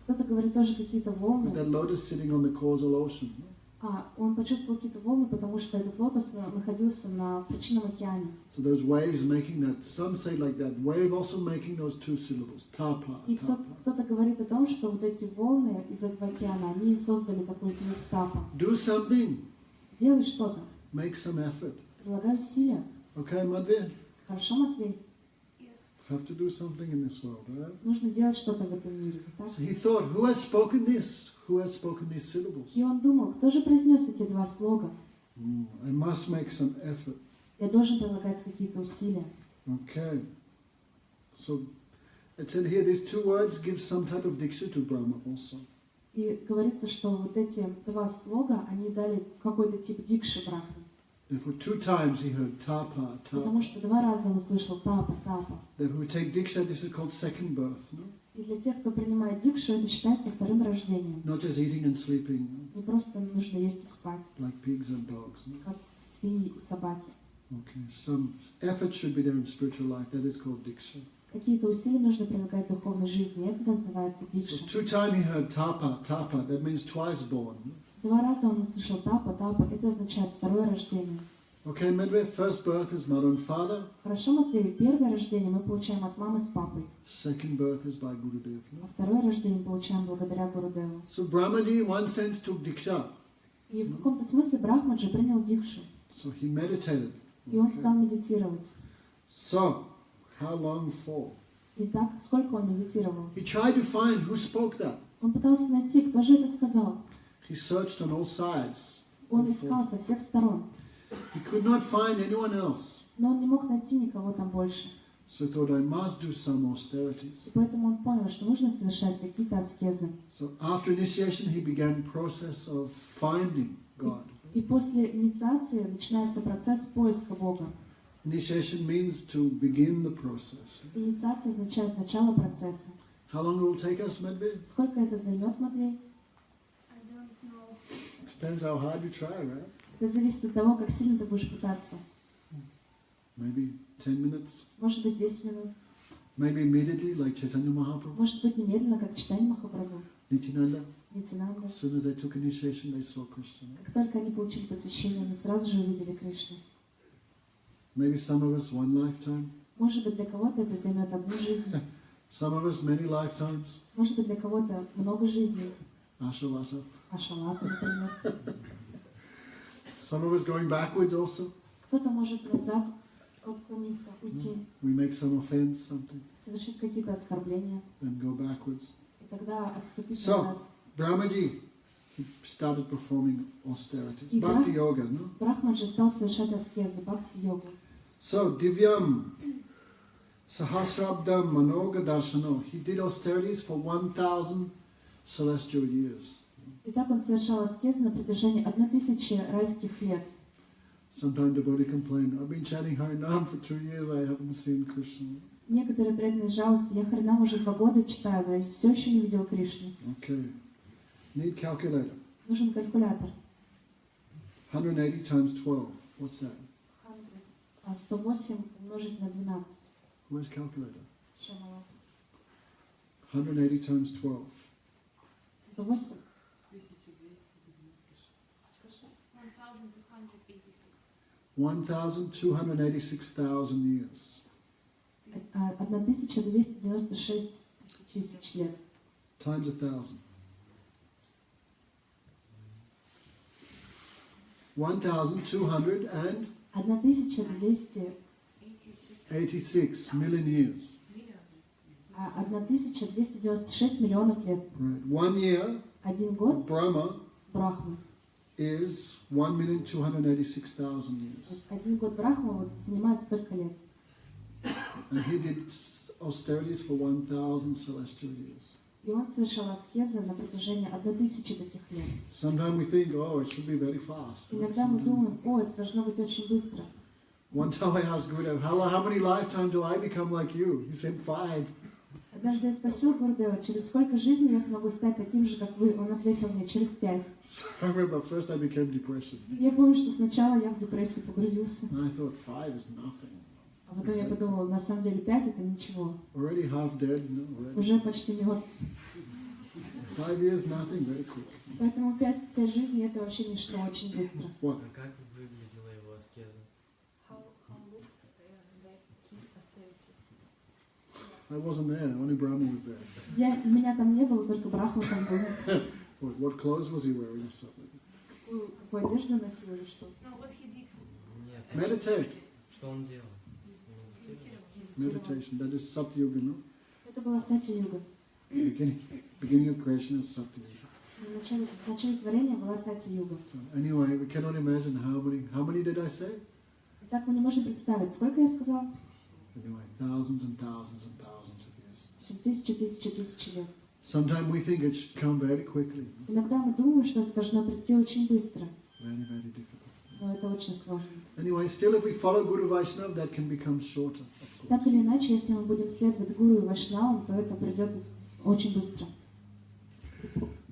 Кто-то говорит тоже какие-то волны. with that lotus sitting on the causal ocean. Он почувствовал какие-то волны, потому что этот лотос находился в причинном океане. So those waves making that, some say like that, wave also making those two syllables, tapa, И tapa. кто-то говорит о том, что вот эти волны из этого океана, они создали такой звук тапа. Do something, Делай что-то, make some effort. прилагай усилия. Okay, Madhvi? Хорошо, Матвей? Yes. Have to do something in this world, right? Нужно делать что-то в этом мире. Так? So he thought, who has spoken this? Who has spoken these syllables? И он думал, кто же произнес эти два слога? I must make some effort. Я должен прилагать какие-то усилия. Okay. So it said here, these two words give some type of diksha to Brahma also. И говорится, что вот эти два слога, они дали какой-то тип дикши Брахме. Therefore, 2 times he heard tapa, Потому tapa. что 2 раза он услышал тапа, тапа. Therefore, we take diksha, this is called second birth. No? И для тех, кто принимает дикшу, это считается вторым рождением. Not just eating and sleeping, Не просто нужно есть и спать, like pigs and dogs. No? как свиньи и собаки. Okay, some effort should be there in spiritual life. That is called diksha. Какие-то усилия нужно прилагать в духовной жизни. Это называется So дикша. 2 times he heard tapa, tapa. That means twice born. 2 раза он услышал тапа, тапа. Это означает второе рождение. Okay, Medve, first birth is mother and father. Хорошо, Матвей, первое рождение мы получаем от мамы с папой. Second birth is by Gurudev. А No? второе рождение получаем благодаря Гурудеву. So Brahmaji, in one sense, took diksha. И в каком-то смысле Брахмаджи принял дикшу. So he meditated. И он стал медитировать. So, how long for? Итак, сколько он медитировал? He tried to find who spoke that. Он пытался найти, кто же это сказал. He searched on all sides. Он искал со всех сторон. He could not find anyone else. Но он не мог найти никого там больше. So he thought, I must do some austerities. И поэтому он понял, что нужно совершать какие-то аскезы. So after initiation, he began process of finding God. И после инициации начинается процесс поиска Бога. Initiation means to begin the process. Инициация означает начало процесса. How long it will take us, Medve? Сколько это займет, Матвей? I don't know. Depends how hard you try, right? Это зависит от того, как сильно ты будешь пытаться. Maybe 10 minutes. Может быть, 10 минут. Maybe immediately, like Caitanya Mahaprabhu, Может быть, немедленно, как Чайтанья Махапрабху, Nityananda. Нитянанда. As soon as they took initiation, they saw Krishna. Как только они получили посвящение, они сразу же увидели Кришну. Maybe some of us one lifetime, Может быть, для кого-то это займет одну жизнь. some of us many lifetimes. Может быть, для кого-то много жизней. Ashalata. Ашалата, например. Some of us going backwards also. Кто-то может назад отклониться, уйти, We make some offense, something, совершить какие-то оскорбления, then go backwards. и тогда отступить So, назад. Brahmaji, he started performing austerities. И Bhakti yoga, no? Брахмаджи стал совершать аскезы, бхакти-йогу. So, Divyam, Sahasrabdam, Manoga Darshano. He did austerities for 1,000 celestial years. Итак, он совершал аскезы на протяжении 1000 райских лет. Sometimes devotee complain, I've been chanting Harinam for 2 years, I haven't seen Krishna. Некоторые преданные жалуются, я Харинам уже 2 года читаю, но я все еще не видел Кришну. Okay. Need calculator. Нужен калькулятор. 180 times 12. What's that? 108 умножить на 12. Who has calculator? Шамала. 180 times 12. 108. 1,286,000 years. 1296 тысяч лет. Times 1,000. 1,286 million years. 1296 миллионов лет. Right. 1 year Один of год Brahma Брахмы is 1,286,000 То years. есть один год Брахма вот занимает столько лет. And he did austerities for 1,000 celestial years. И он совершал аскезы на протяжении 1000 таких лет. Sometimes we think, oh, it should be very fast. Иногда мы думаем, о, это должно быть очень быстро. One time I asked Gurudev, how many lifetimes will I become like you? He said 5. Однажды я спросил Гурдева, через сколько жизней я смогу стать таким же, как вы? Он ответил мне, через 5. So I remember first I became depressive. Я помню, что сначала я в депрессию погрузился. And I thought 5 is nothing. А потом я подумала, на самом деле 5 это ничего. Already half dead, no, already. Уже почти мертв. 5 years, nothing, very quick. Поэтому 5 жизней это вообще ничто, очень быстро. What? А как выглядела его аскеза? How looks his austerity? I wasn't there, only Brahma was there. Меня там не было, только Брахма там был. What clothes was he wearing or something? Какую одежду носил или что? No, what he did. Нет. Meditate. Что он делал? Meditation. That is Satyuga, no? Это была Сати-юга. Beginning of creation is Satyuga. В начале творения была Сати-юга. So anyway, we cannot imagine how many did I say? Итак, мы не можем представить, сколько я сказал? Anyway, thousands and thousands and thousands of years. Тысячи лет. Sometimes we think it should come very quickly. Иногда мы думаем, что это должно прийти очень быстро, Very, very difficult. но это очень сложно. Anyway, still if we follow Guru Vaishnava, that can become shorter, of Так course. или иначе, если мы будем следовать Гуру и Вайшнавам, то это придет очень быстро.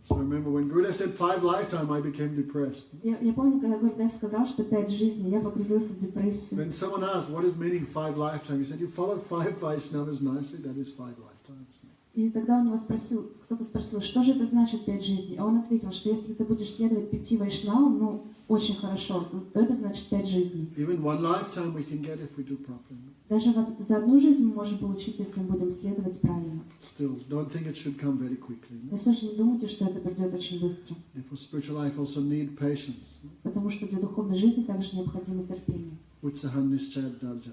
So I remember when Gurudev said 5 lifetime, I became depressed. Я помню, когда Гурдев сказал, что 5 жизней, я погрузился в депрессию. Then someone asked, what is meaning 5 lifetime? He said, you follow 5 Vaishnavas nicely, that is 5 lifetimes. И тогда у него кто-то спросил, что же это значит 5 жизней? А он ответил, что если ты будешь следовать 5 Вайшнавам, ну, очень хорошо, то это значит 5 жизней. Even 1 lifetime we can get if we do properly. Даже за одну жизнь мы можем получить, если мы будем следовать правильно. Still, don't think it should come very quickly. Но все же не думайте, что это придет очень быстро. For spiritual life also need patience. Потому что для духовной жизни также необходимо терпение. Utsahan nishchaya darja.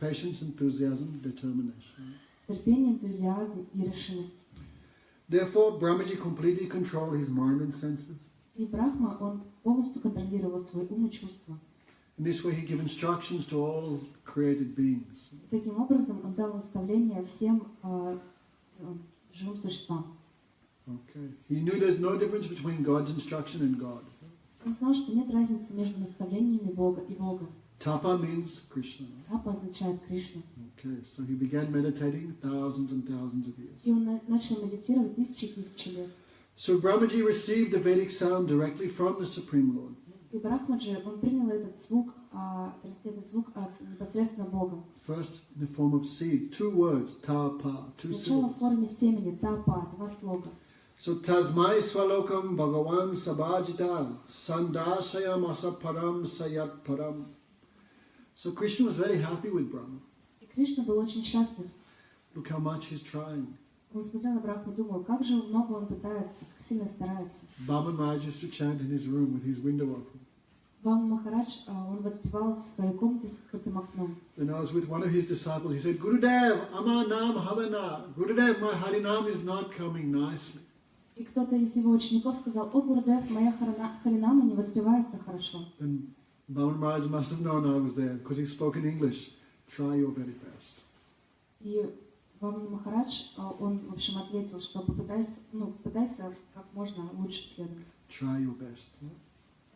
Patience, enthusiasm, determination. Терпение, энтузиазм и решимость. Therefore, Brahmaji completely controlled his mind and senses. И Брахма, он полностью контролировал свой ум и чувства. In this way, he gave instructions to all created beings. И таким образом он дал наставления всем живым существам. Okay. He knew there's no difference between God's instruction and God. Он знал, что нет разницы между наставлениями Бога и Бога. Tapa means Krishna. Тапа означает Кришна. Okay, so he began meditating thousands and thousands of years. И он начал медитировать тысячи и тысячи лет. So Brahmaji received the Vedic sound directly from the Supreme Lord. И Брахмаджи, он принял этот звук от непосредственно Бога. First in the form of seed, 2 words, tapa, 2 Сначала в syllables. форме семени, тапа, 2 слога. So tasmai swalokam bhagavan sabhajitan sandashayam asaparam sayat param. So Krishna was very happy with Brahma. И Кришна был очень счастлив. Look how much he's trying. Он смотрел на Брахму и думал, как же много он пытается, как сильно старается. Bhaman Maharaj used to chant in his room with his window open. Вамма Махарадж, он воспевал в своей комнате с открытым окном. When I was with one of his disciples, he said, Gurudev, Ama Nam Havana. Gurudev, my Harinam is not coming nicely. И кто-то из его учеников сказал, о, Гурудев, моя Харинама не воспевается хорошо. And Bhaman Maharaj must have known I was there because he spoke in English. Try your very best. И Вамма Махарадж, он, в общем, ответил, что пытайся как можно лучше следовать. Try your best.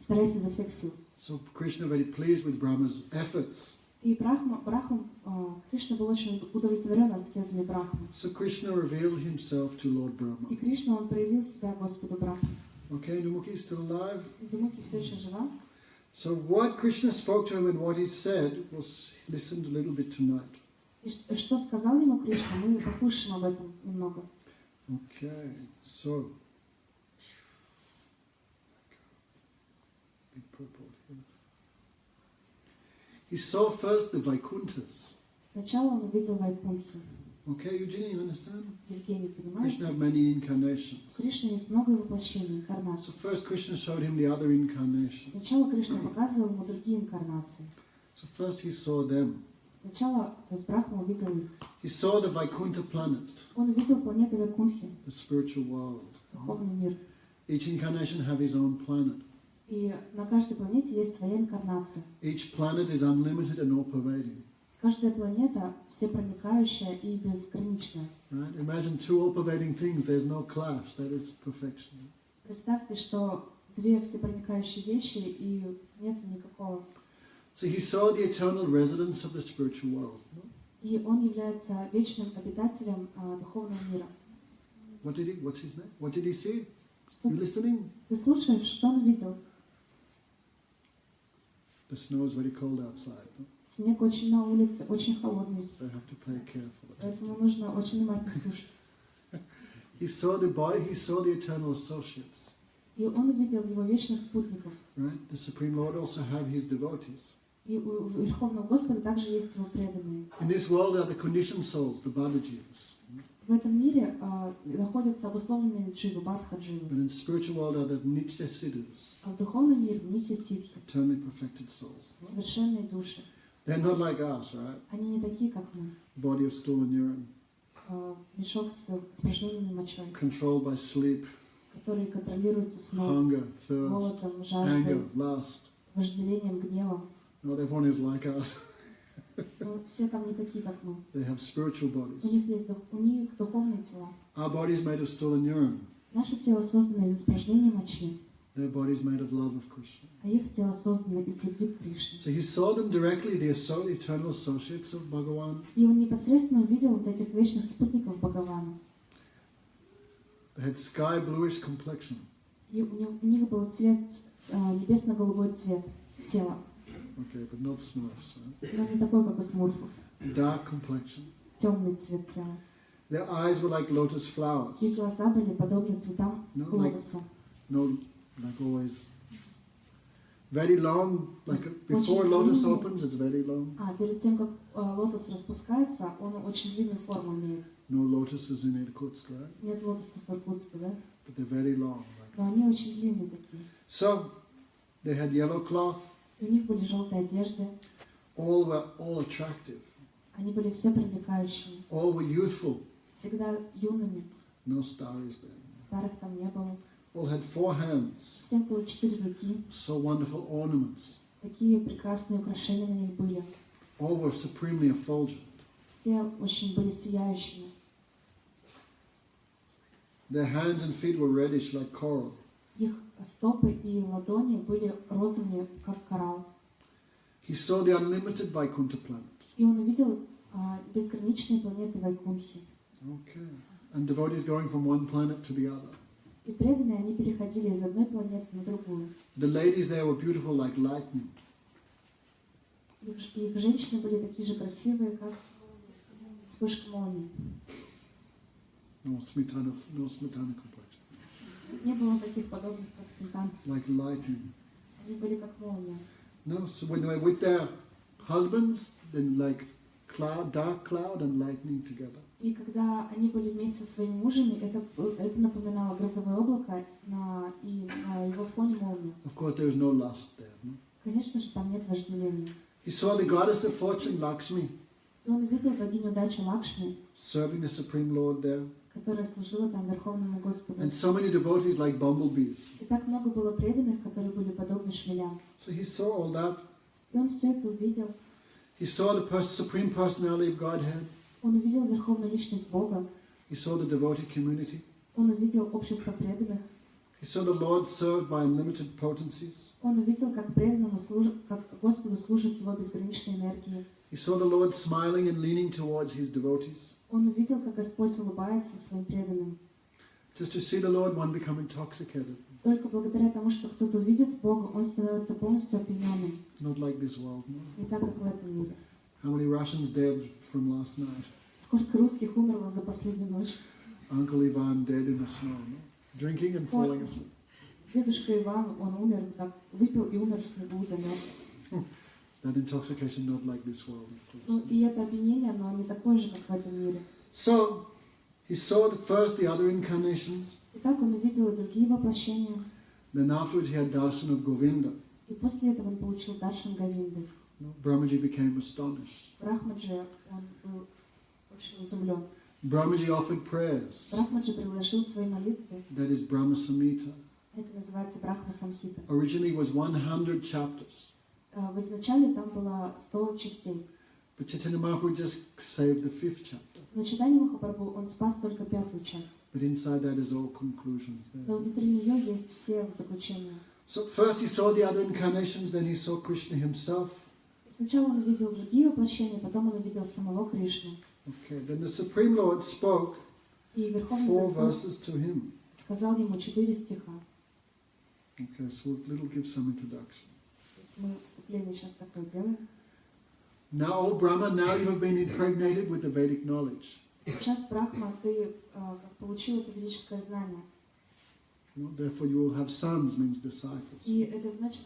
Старайся изо всех сил. So Krishna very pleased with Brahma's efforts. И Кришна был очень удовлетворен аскезами Брахмы. So Krishna revealed himself to Lord И Brahma. Кришна, он проявил себя Господу Брахме. Okay, Numuki is still alive. Думаете, все еще жива? So what Krishna spoke to him and what he said was listened a little bit tonight. И что сказал ему Кришна, мы послушаем об этом немного. Okay, so big purport here. He saw first the Vaikunthas. Сначала он увидел Вайкунтхи. Okay, Eugenie, you understand? Евгений, Krishna понимаете? have many incarnations. У Кришны есть много воплощений, So инкарнаций. first Krishna showed him the other incarnations. Сначала Кришна показывал ему другие инкарнации. So first he saw them. Сначала, то есть Брахма увидел их. He saw the Vaikuntha planets, Он увидел планеты Вайкунтхи, the spiritual world. духовный мир. Each incarnation have his own planet. И на каждой планете есть своя инкарнация. Each planet is unlimited and all-pervading. Каждая планета всепроникающая и безграничная. Right? Imagine two all-pervading things. There's no clash. That is perfection. Представьте, что две всепроникающие вещи и нет никакого. So he saw the eternal residence of the spiritual world. И он является вечным обитателем духовного мира. What's his name? What did he see? Что You listening? ты слушаешь, что он увидел? The snow is very cold outside. Снег очень на улице, очень холодный. So I have to play careful. Поэтому нужно очень внимательно слушать. He saw the body, he saw the eternal associates. И он увидел его вечных спутников. Right? The Supreme Lord also had his devotees. И у Верховного Господа также есть его преданные. In this world are the conditioned souls, the Bhadajivas. В этом мире находятся обусловленные дживы, бадха-дживы. But in spiritual world are the Nitya Siddhas, А в духовном мире нити ситхи, eternally perfected souls. совершенные души. They're not like us, right? Они не такие, как мы. Body of stool and urine, Мешок с испражнениями мочой, controlled by sleep, которые контролируются сном, hunger, thirst, голодом, жаждой, anger, lust. вожделением, гневом. Not everyone is like us. Но все там не такие, как мы. They have spiritual У bodies. них есть у них духовные тела. Our body is made of stool and urine. Наше тело создано из испражнения мочи, Their body is made of love of Krishna. а их тело создано из любви к Кришне. So he saw them directly, the eternal associates of Bhagavan. И он непосредственно увидел вот этих вечных спутников Бхагавана. They had sky bluish complexion. И у них был цвет, небесно-голубой цвет тела, Okay, but not smurfs. Right? но не такой, как у смурфов. Dark complexion. Темный цвет тела. Their eyes were like lotus flowers. Их глаза были подобны цветам No, лотоса. No, like always. Very long, like before lotus opens, it's very long. Перед тем, как лотос распускается, он очень длинную форму имеет. No lotuses in Irkutsk, right? Нет лотосов в Иркутске, да? But they're very long. Right? Но они очень длинные такие. So, they had yellow cloth. И у них были желтые одежды. All were all attractive. Они были все привлекающими. All were youthful. Всегда юными. No starries there. Старых там не было. All had 4 hands. У всех было 4 руки. So wonderful ornaments. Такие прекрасные украшения на них были. All were supremely effulgent. Все очень были сияющими. Their hands and feet were reddish like coral. Их стопы и ладони были розовыми, как коралл. He saw the unlimited Vaikuntha planets. И он увидел безграничные планеты Вайкунхи. Okay. And devotees going from one planet to the other. И преданные, они переходили из одной планеты на другую. The ladies there were beautiful like lightning. Их женщины были такие же красивые, как вспышка молнии. No smitana complexion. Не было таких подобных, как сметан. Like lightning. Они были как молния. No, so when they were with their husbands, then like cloud, dark cloud and lightning together. И когда они были вместе со своими мужами, это напоминало грозовое облако и на его фоне молнию. Of course, there is no lust there. No? Конечно же, там нет вожделения. He saw the goddess of fortune, Lakshmi, И он увидел богиню Дачи Лакшми, serving the Supreme Lord there. которая служила там Верховному Господу. And so many devotees like bumblebees. И так много было преданных, которые были подобны шмелям. So he saw all that. И он все это увидел. He saw the supreme personality of Godhead. Он увидел Верховную Личность Бога. He saw the devotee community. Он увидел общество преданных. He saw the Lord served by unlimited potencies. Он увидел, как преданному как Господу служит его безграничной энергией. He saw the Lord smiling and leaning towards his devotees. Он увидел, как Господь улыбается своим преданным. Just to see the Lord, one become intoxicated. Только благодаря тому, что кто-то увидит Бога, он становится полностью опьяненным. Not like this world, no. Не так, как в этом мире. How many Russians dead from last night? Сколько русских умерло за последнюю ночь? Uncle Ivan dead in the snow, no? Drinking and falling asleep. Дедушка Иван, он умер, так выпил и умер в снегу, замерз. That intoxication not like this world, of course. Ну и это обвинение, оно не такое же, как в этом мире. So, he saw first the other incarnations. Итак, он увидел и другие воплощения. Then afterwards he had darshan of Govinda. И после этого он получил даршан Говинды. Brahmaji became astonished. Брахмаджи, он был очень изумлен. Brahmaji offered prayers. Брахмаджи предложил свои молитвы. That is Brahma Samhita. Это называется Брахма Самхита. Originally was 100 chapters. В изначале там было 100 частей. But Caitanya Mahaprabhu just saved the 5th chapter. Но Чайтанья Махапрабху, он спас только 5-ю часть. But inside that is all conclusions Но there. внутри нее есть все заключения. So first he saw the other incarnations, then he saw Krishna himself. Сначала он увидел другие воплощения, потом он увидел самого Кришну. Okay, then the Supreme Lord spoke И Верховный 4 Господь verses to him. сказал ему 4 стиха. Okay, so we'll give some introduction. То есть мы вступление сейчас такое делаем. Now, O Brahma, now you have been impregnated with the Vedic knowledge. Сейчас, Брахма, ты получил это ведическое знание. You know, therefore you will have sons, means disciples. И это значит,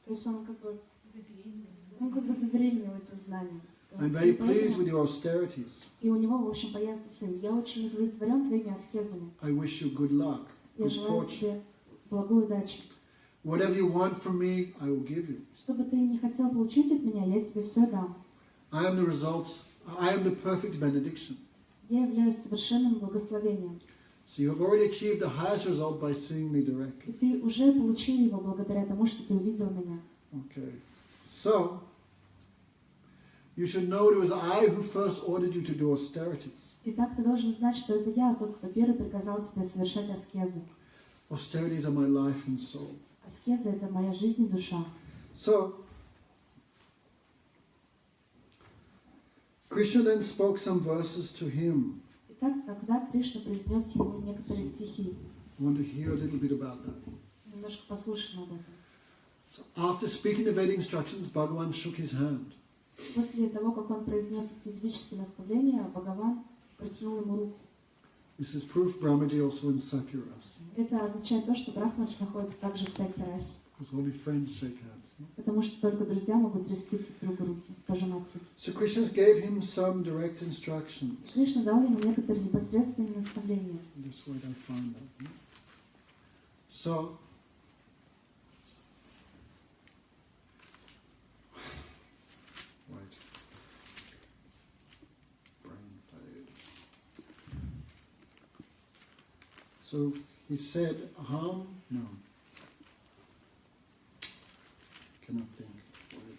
то есть он как бы Забеременела. забеременел этим знанием. То I'm есть very и pleased поэтому- with your austerities. И у него, в общем, появится сын. Я очень удовлетворен твоими аскезами. I wish you good luck, Я good желаю fortune. тебе благой удачи. Whatever you want from me, I will give you. Что бы ты ни хотел получить от меня, я тебе все дам. I am the result, I am the perfect benediction. Я являюсь совершенным благословением. So you have already achieved the highest result by seeing me И directly. ты уже получил его благодаря тому, что ты увидел меня. Okay. So, you should know it was I who first ordered you to do austerities. Итак, ты должен знать, что это я, тот, кто первый приказал тебе совершать аскезы. Austerities are my life and soul. Аскеза — это моя жизнь и душа. So, Krishna then spoke some verses to him. Итак, тогда Кришна произнес ему некоторые стихи. I want to hear a little bit about that. Немножко послушаем об этом. So, after speaking the Vedic instructions, Bhagavan shook his hand. После того, как он произнес эти ведические наставления, Бхагаван протянул ему руку. This is proof Brahmaji also in Sakyaras. Это означает то, что Брахмач находится также в Сакьярасе. Because only friends shake hands. No? Потому что только друзья могут трясти друг другу руки, пожимать руки. So Krishna gave him some direct instructions. Кришна дал ему некоторые непосредственные наставления. Just wait, I find that. No? So, wait. Brain fade. So he said, no. Cannot think. Wait.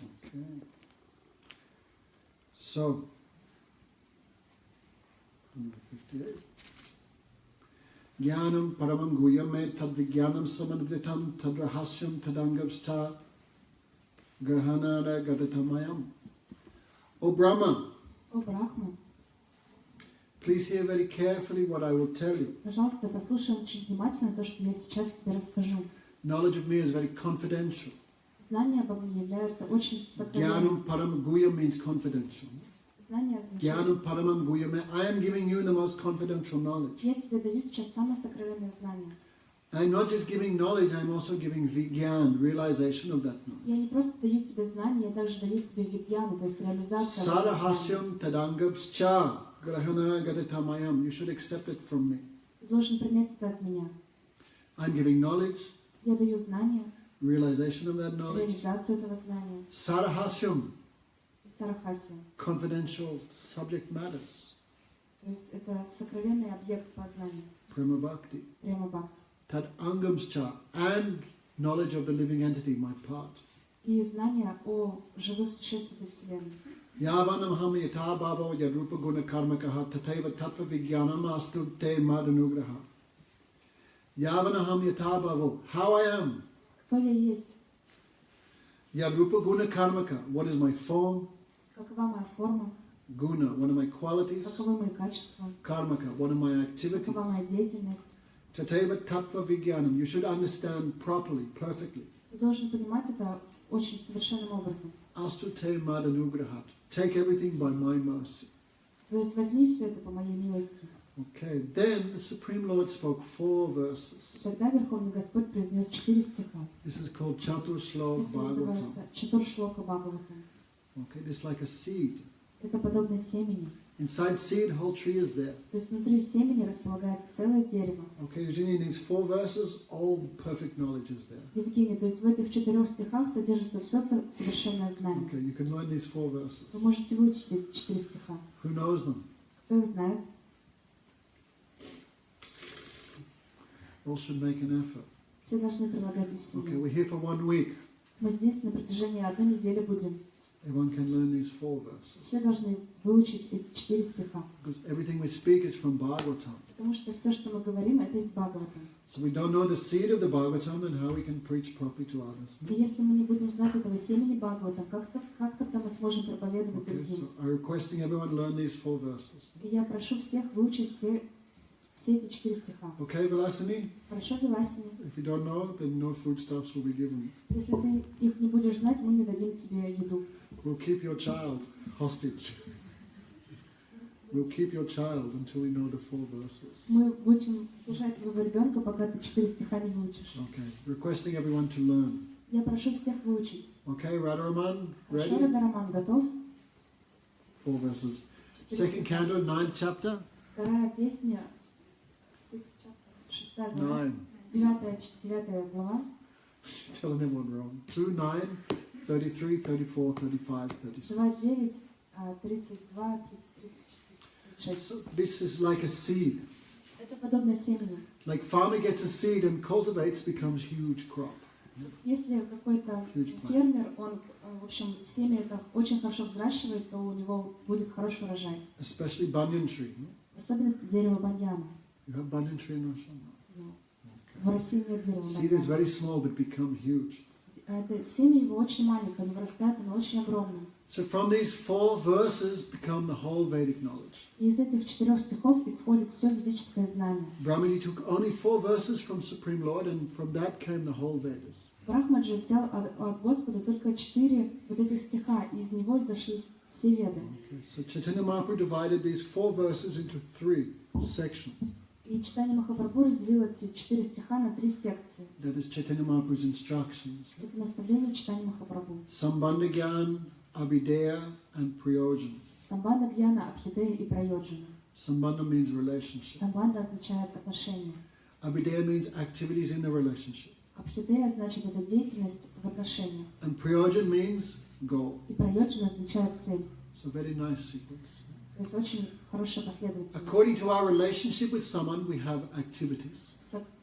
Okay. So, 158. Jnanam paramam guyame tad vijnanam samanvitam tad rahasyam tadangavsta grahanara gadatamayam. O Brahma, О, Брахма, please hear very carefully what I will tell you. пожалуйста, послушай очень внимательно то, что я сейчас тебе расскажу. Knowledge of me is very confidential. Знание обо мне является очень Jnanam сокровенным. param guyam means confidential. Знание означает, Jnanam paramam guyame. I am giving you the most confidential knowledge. я тебе даю сейчас самое сокровенное знание. I'm not just giving knowledge, I'm also giving vigyan, realization of that knowledge. Я не просто даю тебе знания, я также даю тебе видьяну, то есть реализацию. этого знания. Sarahasyam tadangabscha grahana gadatamayam. You should accept it from me. Ты должен принять это от меня. I'm giving knowledge, Я даю знания, realization of that knowledge. реализацию этого знания. Sarahasyam, И сарахасия. confidential subject matters. То есть это сокровенный объект познания. Prema bhakti. Прямо бхакти. Tad angamscha, and knowledge of the living entity, my part. И знания о живых существах Вселенной. Yavanam ham yata bhavo yadrupa guna karmakaha tataiva tattva vijnanam astu te madanugraha. Yavanam yata bhavo, how I am. Кто я есть? Yadrupa guna karmaka, what is my form? Какова моя форма? Guna, what are my qualities? Каковы мои качества? Karmaka, what are my activities? Какова моя деятельность? Tataiva tattva vijnanam, you should understand properly, perfectly. Ты должен понимать это очень совершенным образом. Astu te madanugraha, take everything by my mercy. То есть возьми все это по моей милости. Okay, then the Supreme Lord spoke 4 verses. И тогда Верховный Господь произнес 4 стиха. This is called Chatur Shlok Это Bhagavatam. называется Чатур Шлока Бхагаватам. Okay, this is like a seed. Это подобно семени. Inside seed, whole tree is there. То есть внутри семени располагается целое дерево. Okay, Eugenie, in these 4 verses, all perfect knowledge is there. Евгений, то есть в этих 4 стихах содержится все совершенное знание. Okay, you can learn these 4 verses. Вы можете выучить эти 4 стиха. Who knows them? Кто их знает? All should make an effort. Все должны прилагать Okay, усилия. we're here for 1 week. Мы здесь на протяжении 1 недели будем. Everyone can learn these 4 verses. Все должны выучить эти 4 стиха. Because everything we speak is from Bhagavatam. Потому что все, что мы говорим, это из Бхагаватам. So we don't know the seed of the Bhagavatam and how we can preach properly to others. И если мы не будем знать этого семени Бхагаватам, как тогда мы сможем проповедовать Okay, другим? so I'm requesting everyone learn these 4 verses. И я прошу всех выучить все эти 4 стиха. Okay, Vilasini? Хорошо, Виласини? If you don't know, then no foodstuffs will be given. Если ты их не будешь знать, мы не дадим тебе еду. We'll keep your child hostage. We'll keep your child until we know the 4 verses. Мы будем держать твоего ребенка, пока ты 4 стиха не выучишь. Okay, requesting everyone to learn. Я прошу всех выучить. Okay, Radharaman, Хорошо, ready? Радараман, готов? 4 verses. Second canto, 9th chapter. Вторая песня, 6 глава, 9 глава, Telling everyone wrong. 2, 9, 33, 34, 35, 36. 2, 9, 32, 33, 36. So this is like a seed. Это подобно семени. Like farmer gets a seed and cultivates, becomes huge crop. Если какой-то фермер, он, в общем, семя это очень хорошо взращивает, то у него будет хороший урожай. Especially banyan tree. No? В особенности дерево баньяна. You have banyan tree in Russia? No? В России нет дерева Seed is баньяна. very small but become huge. Это семя его очень маленькое, оно вырастает, оно очень огромное. So from these 4 verses become the whole Vedic knowledge. И из этих 4 стихов исходит все ведическое знание. Brahmaji took only 4 verses from Supreme Lord and from that came the whole Vedas. Брахмаджи взял от Господа только 4 вот этих стиха, и из него изошли все Веды. Okay, so Caitanya Mahaprabhu divided these 4 verses into 3 sections. И Чайтанья Махапрабху разделил эти 4 стиха на 3 секции. That is Caitanya Mahaprabhu's instructions. Это наставление Чайтаньи Махапрабху. Sambandha Gyan, Abhideya and Prayojan. Самбанда, Гьяна, Абхидея и Прайоджана. Sambandha means relationship. Самбанда означает отношения. Abhideya means activities in the relationship. Абхидея значит это деятельность в отношениях. And Prayojan means goal. И Прайоджана означает цель. So very nice sequence. То есть очень хорошая последовательность. According to our relationship with someone, we have activities.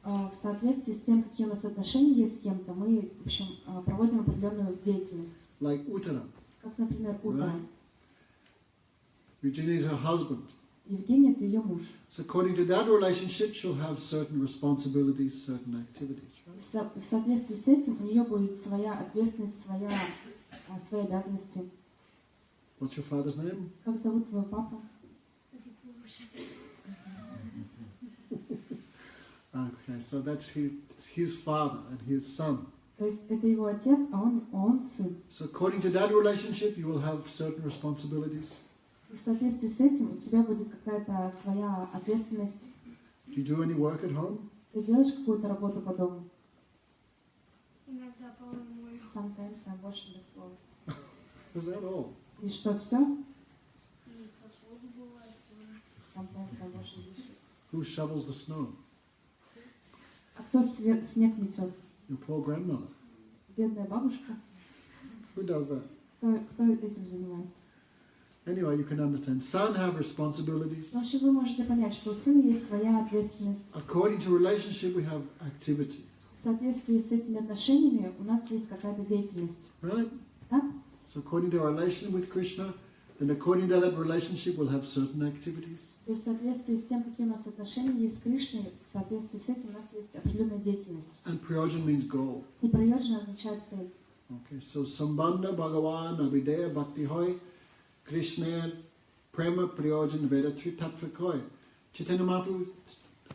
В соответствии с тем, какие у нас отношения есть с кем-то, мы, в общем, проводим определенную деятельность. Like Uttara. Как, например, Ута. Virginia is her husband. Евгения – это ее муж. So according to that relationship, she'll have certain responsibilities, certain activities. Right? В соответствии с этим у нее будет своя ответственность, свои обязанности. What's your father's name? Как зовут твоего папу? Okay, so that's his father and his son. То есть это его отец, а он сын. So according to that relationship, you will have certain responsibilities. И в соответствии с этим у тебя будет какая-то своя ответственность. Do you do any work at home? Ты делаешь какую-то работу по дому? Иногда поломаю. Sometimes I'm washing the floor. Is that all? И что, все? И посуду бывает тоже. Sometimes I'm washing dishes. Who shovels the snow? А кто снег метет? Your poor grandmother. Бедная бабушка. Who does that? Кто этим занимается? Anyway, you can understand. Son have responsibilities. В общем, вы можете понять, что у сына есть своя ответственность. According to relationship, we have activity. В соответствии с этими отношениями у нас есть какая-то деятельность. Right? Да? So according to our relation with Krishna, then according to that relationship, we'll have certain activities. То есть в соответствии с тем, какие у нас отношения есть с Кришной, в соответствии с этим у нас есть определенная деятельность. And prayojan means goal. И прайоджана означает цель. Okay, so Sambandha, Bhagavan, Abhideya, Bhakti Hoy, Krishna, Prema, Prayojan, Veda, Tritattva Hoy. Chaitanya Mahaprabhu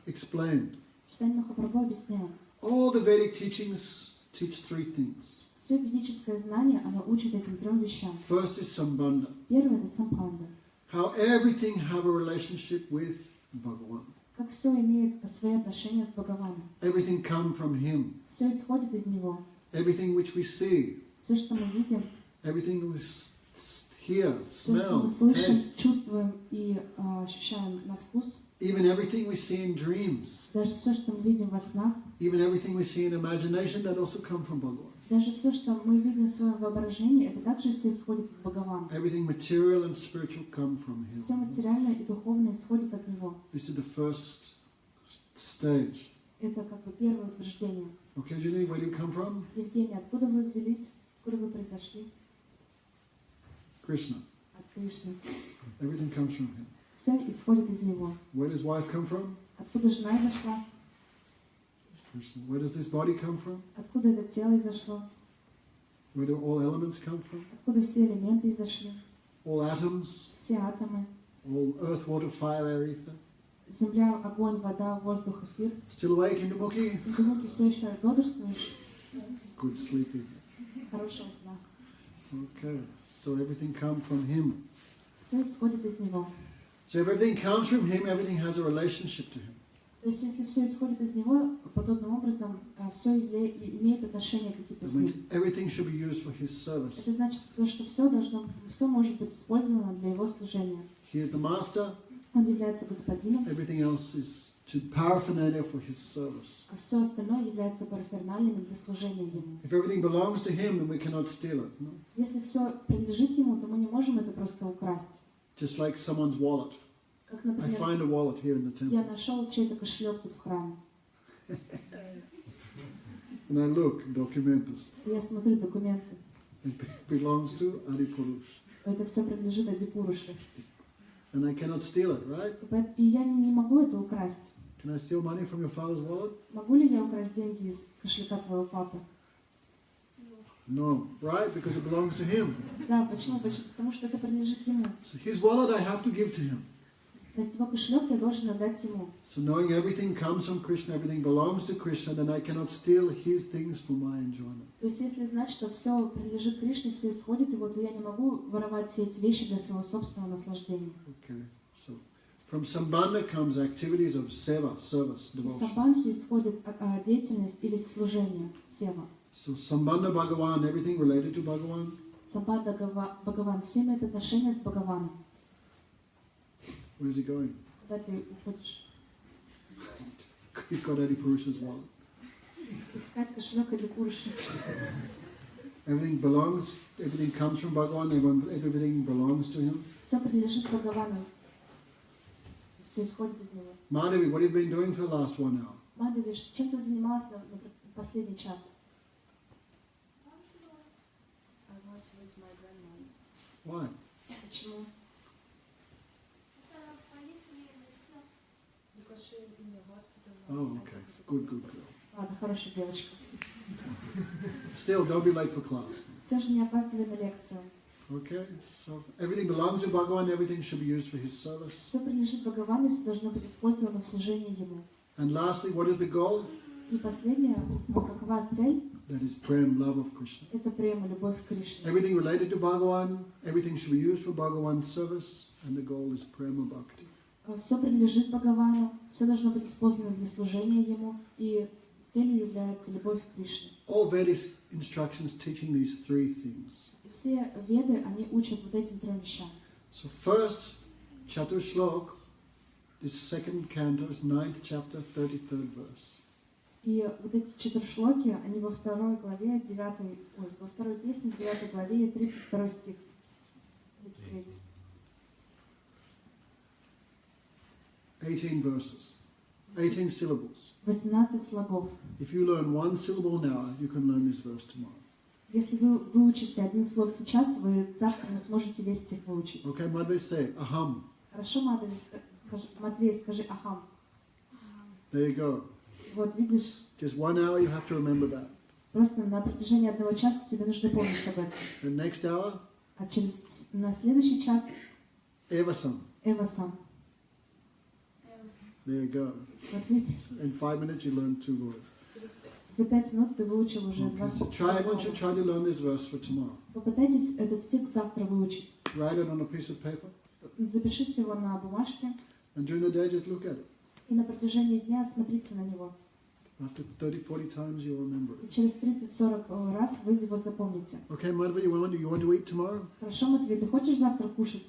explained. Чайтанья Махапрабху объясняет. All the Vedic teachings teach 3 things. Все ведическое знание, оно учит этим 3 вещам. First is Sambandha. Первое – это самбандха. How everything have a relationship with Bhagavan. Как все имеет свои отношения с Бхагаваном. Everything come from Him. Все исходит из Него. Everything which we see, Все, что мы видим, everything we hear, все, что мы smell, слышим, taste, чувствуем и ощущаем на вкус, even everything we see in dreams, даже все, что мы видим во снах, even everything we see in imagination, that also come from Bhagavan. даже все, что мы видим в своем воображении, это также все исходит от Бхагавана. Everything material and spiritual come from Все Him. материальное и духовное исходит от Него. This is the first stage. Это как бы первое утверждение. Okay, Jenny, where do you come from? Евгений, откуда вы взялись? Откуда вы произошли? Krishna. От Кришны. Everything comes from him. Все исходит из него. Where does wife come from? Откуда жена изошла? Krishna. Where does this body come from? Откуда это тело изошло? Where do all elements come from? Откуда все элементы изошли? All atoms, Все атомы. all earth, water, fire, air, ether. Земля, огонь, вода, воздух, эфир. Still awake, Indumukhi? Индумуки все еще бодрствуешь? Good sleeping. Хорошего сна. Okay, so everything comes from him. Все исходит из него. So if everything comes from him, everything has a relationship to him. То есть, если все исходит из него, подобным образом все имеет отношение какие-то That с means ним. everything should be used for his service. Это значит, что все может быть использовано для его служения. He is the master, Он является господином, everything else is to paraphernalia for his service. а все остальное является парафернальным для служения ему. If everything belongs to him, then we cannot steal it. No? Если все принадлежит ему, то мы не можем это просто украсть. Just like someone's wallet. Как, I например, find a wallet here in the я temple. нашел чей-то кошелек тут в храме. And I look, documentus. Я смотрю документы. It belongs to Adipurush. Это все принадлежит Адипуруше. And I cannot steal it, right? И я не могу это украсть. Can I steal money from your father's wallet? Могу ли я украсть деньги из кошелька твоего папы? No, right? Because it belongs to him. Да, почему? Потому что это принадлежит ему. So his wallet I have to give to him. То есть его кошелек я должен отдать ему. So knowing everything comes from Krishna, everything belongs to Krishna, then I cannot steal his things for my enjoyment. То есть если знать, что все принадлежит Кришне, все исходит его, то я не могу воровать все эти вещи для своего собственного наслаждения. Okay, so from Sambandha comes activities of seva, service, Из devotion. Сабанхи исходит деятельность или служение, сева. So Sambandha Bhagavan, everything related to Bhagavan. Самбанда Бхагаван, все имеет отношение с Бхагаваном. Where is he going? Куда ты уходишь? He's got Adipurusha's wallet. Искать кошелек или Пуруши. Everything belongs, everything comes from Bhagavan, everything belongs to him. Все принадлежит Бхагавану. Все исходит из него. Madhavi, what have you been doing for the last 1 hour? Мадхави, чем ты занималась на последний час? I was with my grandmother. Why? Почему? Это полиция или все? Because she in the hospital. Oh, okay. Good, good girl. Ладно, хорошая девочка. Still, don't be late for class. Все же не опаздывай на лекцию. Okay, so everything belongs to Bhagavan, everything should be used for his service. Все принадлежит Бхагавану, все должно быть использовано в служении ему. And lastly, what is the goal? И последнее, какова цель? That is prem, love of Krishna. Это према, любовь к Кришне. Everything related to Bhagavan, everything should be used for Bhagavan's service, and the goal is prema bhakti. Все принадлежит Бхагавану, все должно быть использовано для служения ему, и целью является любовь к Кришне. All Vedic instructions teaching these three things. И все веды, они учат вот этим трем вещам. So first, Chatur Shlok, this second canto, 9th chapter, 33rd verse. И вот эти четыршлоки, они во второй главе, во второй песне, 9 главе, 32 стих. 33. 18 verses, 18 syllables. 18 слогов. If you learn one syllable now, you can learn this verse tomorrow. Если вы выучите один слог сейчас, вы завтра не сможете весь стих выучить. Okay, Madhvi, say aham. Хорошо, Матвей, скажи ахам. There you go. Вот видишь, Just 1 hour, you have to remember that. просто на протяжении одного часа тебе нужно помнить об этом. The next hour, А на следующий час evasam. эвасам. There you go. Вот видишь, In 5 minutes, you learn 2 words. за 5 минут ты выучил уже Okay, два so I want you to слова. try to learn this verse for tomorrow. Попытайтесь этот стих завтра выучить. Write it on a piece of paper, Запишите его на бумажке and during the day, just look at it. и на протяжении дня смотрите на него. After 30-40 times, you'll remember И it. через 30-40 раз вы его запомните. Okay, Madhvi, you want to eat tomorrow? Хорошо, Матвей, ты хочешь завтра покушать?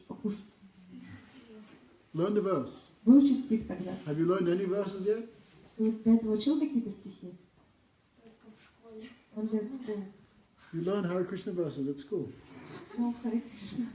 Learn the verse. Выучи стих тогда. Have you learned any verses yet? Ты до этого учил какие-то стихи? Только в школе. Only at school. You learn Hare Krishna verses at school. Ну, Харе Кришна.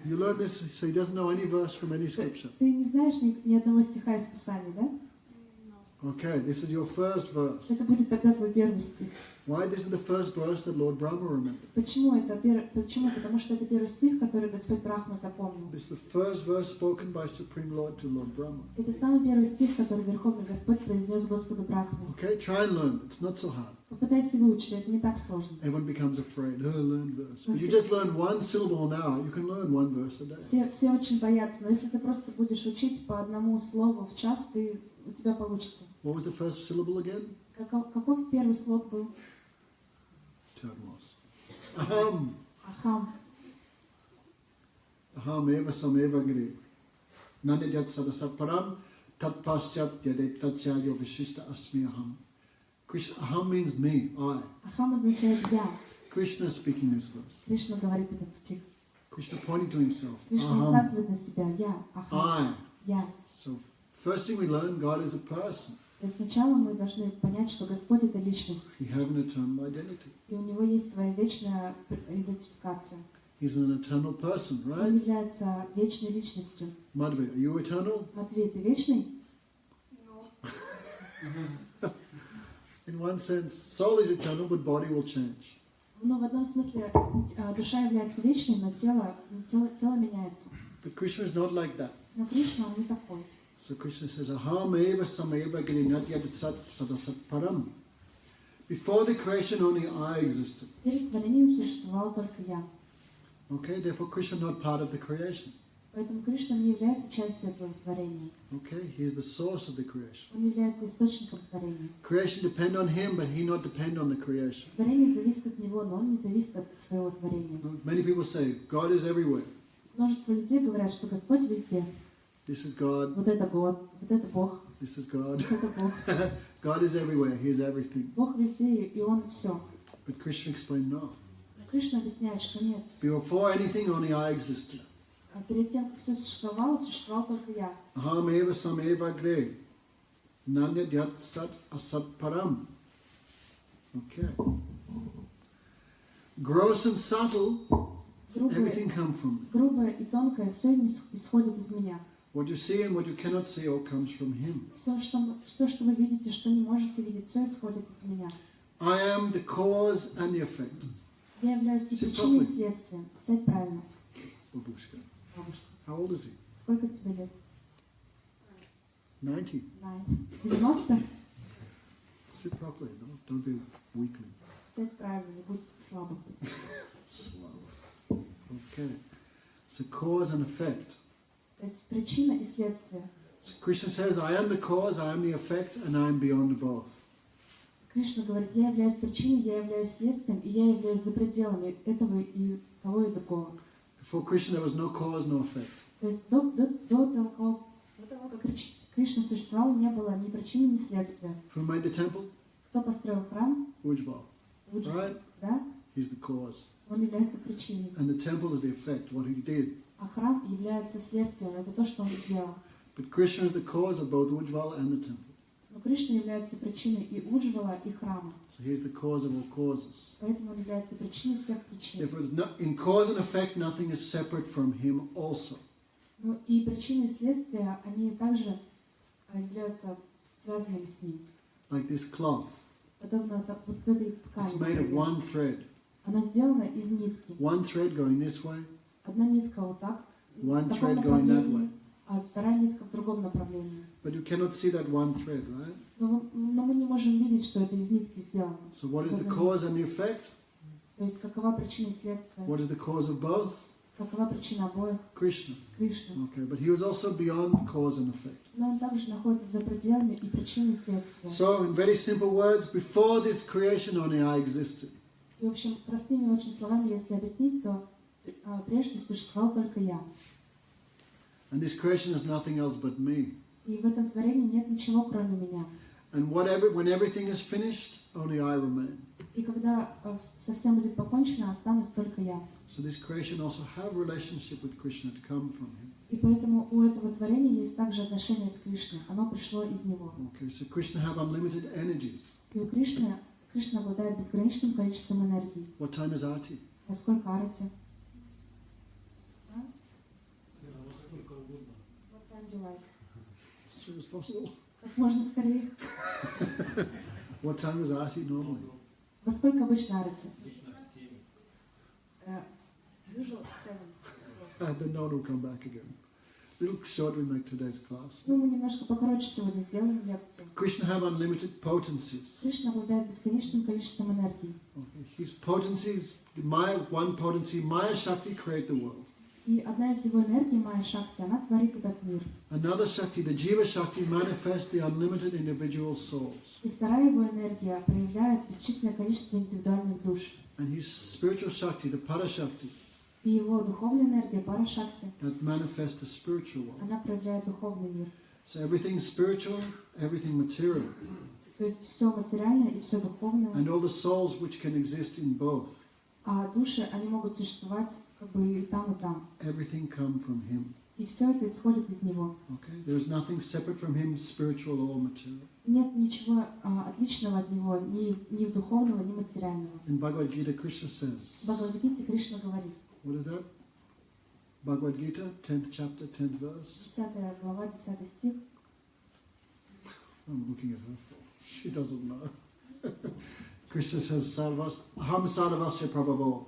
You learn this, so he doesn't know any verse from any scripture. Ты не знаешь ни одного стиха из Писания, да? No. Okay, this is your first verse. Это будет тогда твой первый стих. Why this is the first verse that Lord Brahma remembered? Почему это первый? Почему? Потому что это первый стих, который Господь Брахма запомнил. This is the first verse spoken by Supreme Lord to Lord Brahma. Это самый первый стих, который Верховный Господь произнес Господу Брахме. Okay, try and learn. It's not so hard. Попытайся выучить, это не так сложно. Everyone becomes afraid. Oh, learn verse. But you just learn one syllable an hour. You can learn one verse a day. Все очень боятся, но если ты просто будешь учить по одному слову в час, у тебя получится. What was the first syllable again? Каков первый слог был? Third was. Aham. Ахам. Aham eva sameva gre. Nanidyat sadasat param tat paschat yadet tatyayo vishishta asmi aham. Krishna, aham means me, I. Ахам означает я. Krishna speaking this verse. Кришна говорит этот стих. Krishna pointing to himself. Кришна указывает на себя. Я. Ахам. I. Я. So first thing we learn, God is a person. То есть сначала мы должны понять, что Господь это личность. He has an eternal identity. И у него есть своя вечная идентификация. He's an eternal person, Он right? является вечной личностью. Madhvi, are you eternal? Матвей, ты вечный? No. In one sense, soul is eternal, but body will change. Ну, в одном смысле душа является вечной, но тело меняется. But Krishna is not like that. Но Кришна, он не такой. So Krishna says, Aham eva sameva girinat yaditsat sadasat param. Before the creation, only I existed. Перед творением существовал только я. Okay, therefore Krishna not part of the creation. Поэтому Кришна не является частью этого творения. Okay, he is the source of the creation. Он является источником творения. Creation depend on him, but he not depend on the creation. Творение зависит от него, но он не зависит от своего творения. Many people say, God is everywhere. Множество людей говорят, что Господь везде. This is God. Вот это Бог, вот это Бог, This is God. вот это Бог. God is everywhere. He is everything. Бог везде, и Он все. But Krishna explained, no. Кришна объясняет, что нет. Before anything, only I existed. А перед тем, как все существовало, существовал только я. Aham eva sameva gre. Nanyadyat sat asat param. Okay. Gross and subtle, everything come from me. Грубое и тонкое, все исходит из меня. What you see and what you cannot see all comes from him. Все, что вы видите, что не можете видеть, все исходит из меня. I am the cause and the effect. Я являюсь и причиной, и следствием. Сядь правильно, Babushka. бабушка. How old is he? Сколько тебе лет? 90. 90? Sit properly, no? Don't be weakling. Сядь правильно, не будь слабым. Slow. Okay. So cause and effect. То есть причина и следствие. So Krishna says, I am the cause, I am the effect, and I am beyond both. Кришна говорит, я являюсь причиной, я являюсь следствием, и я являюсь за пределами этого и того, и другого. Before Krishna, there was no cause, no effect. То есть до того, как Кришна существовал, не было ни причины, ни следствия. Who made the temple? Кто построил храм? Ujjval. Уджва. Right? Да? He's the cause. Он является причиной. And the temple is the effect, what he did. А храм является следствием, это то, что он сделал. But Krishna is the cause of both Ujjval and the temple. Но Кришна является причиной и Уджвала, и храма. So he's the cause of all causes. Поэтому он является причиной всех причин. Therefore, in cause and effect, nothing is separate from him also. Ну и причины и следствия, они также являются связанными с ним. Like this cloth. Подобно вот этой It's made of ткани. one thread. Оно сделано из нитки. One thread going this way, Одна нитка вот так, one в таком thread going that way. направлении, а вторая нитка в другом направлении. But you cannot see that one thread, right? Но мы не можем видеть, что это из нитки сделано. So what is the cause and the effect? То есть какова причина и следствие? What is the cause of both? Какова причина обоих? Krishna. Кришна. Okay, but he was also beyond cause and effect. Но он также находится за пределами и причины и следствия. So, in very simple words, before this creation only I existed. И, в общем, простыми очень словами, если объяснить, то прежде существовал только я. And this creation is nothing else but me. И в этом творении нет ничего, кроме меня. And when everything is finished, only I remain. И когда совсем будет покончено, останусь только я. So this creation also have relationship with Krishna to come from him. И поэтому у этого творения есть также отношение с Кришной. Оно пришло из него. Okay, so Krishna have unlimited energies. И у Кришны обладает безграничным количеством энергии. What time is Arti? Во сколько арати? Сколько угодно. What time you like? As soon as possible. Как можно скорее. What time is Aarti normally? Во сколько обычно арати? Usual 7. And then no one will come back again. Little short we make today's class. Ну, мы немножко покороче сегодня сделаем лекцию. Krishna have unlimited potencies. Кришна обладает бесконечным количеством энергии. Okay. His potencies, one potency, Maya Shakti, create the world. И одна из его энергий, Майя Шакти, она творит этот мир. Another Shakti, the Jiva Shakti, manifests the unlimited individual souls. И вторая его энергия проявляет бесчисленное количество индивидуальных душ. And his spiritual Shakti, the Para Shakti, И его духовная энергия, Пара Шакти, that manifests the spiritual world. она проявляет духовный мир. So everything spiritual, everything material, То есть все материальное и все духовное. and all the souls which can exist in both, А души, они могут существовать как бы и там, и там. everything come from him. И все это исходит из него. Okay? There is nothing separate from him, spiritual or material. Нет ничего отличного от него, ни духовного, ни материального. In Bhagavad Gita, Krishna says, В Бхагавад-гите Кришна говорит, what is that? Bhagavad Gita, 10th chapter, 10th verse. 10 глава, 10 стих. I'm looking at her. She doesn't know. Krishna says, Sarvas, Aham Sarvasya Prabhavo,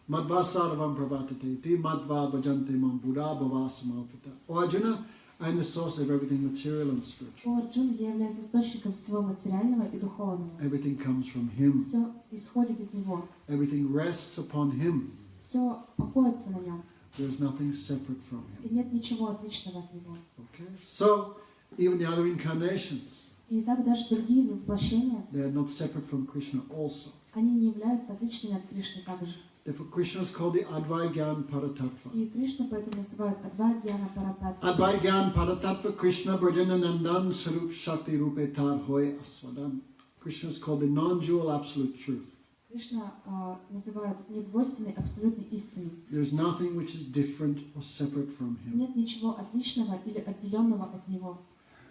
Madhva Sarvam Pravatati, Ti Madhva Bhajante Mam Buddha Bhavasamalpita. O Arjuna, I am the source of everything material and spiritual. О Арджуна, я являюсь источником всего материального и духовного. Everything comes from him. Все исходит из него. Everything rests upon him. Все покоится на нем. There is nothing separate from И him. нет ничего отличного от него. Okay? So, even the other incarnations, И так даже другие воплощения, they are not separate from Krishna also. они не являются отличными от Кришны также. Therefore, Krishna is called the Advaigyan Paratattva. И Кришну поэтому называют Адвайгьяна Парататтва. Advaigyan Paratattva Krishna Brajananandan Sarup Shakti Rupe Tar Hoy Aswadan. Krishna is called the non-dual absolute truth. Кришна называют недвойственной абсолютной истиной. There is nothing which is different or separate from him. Нет ничего отличного или отделенного от него.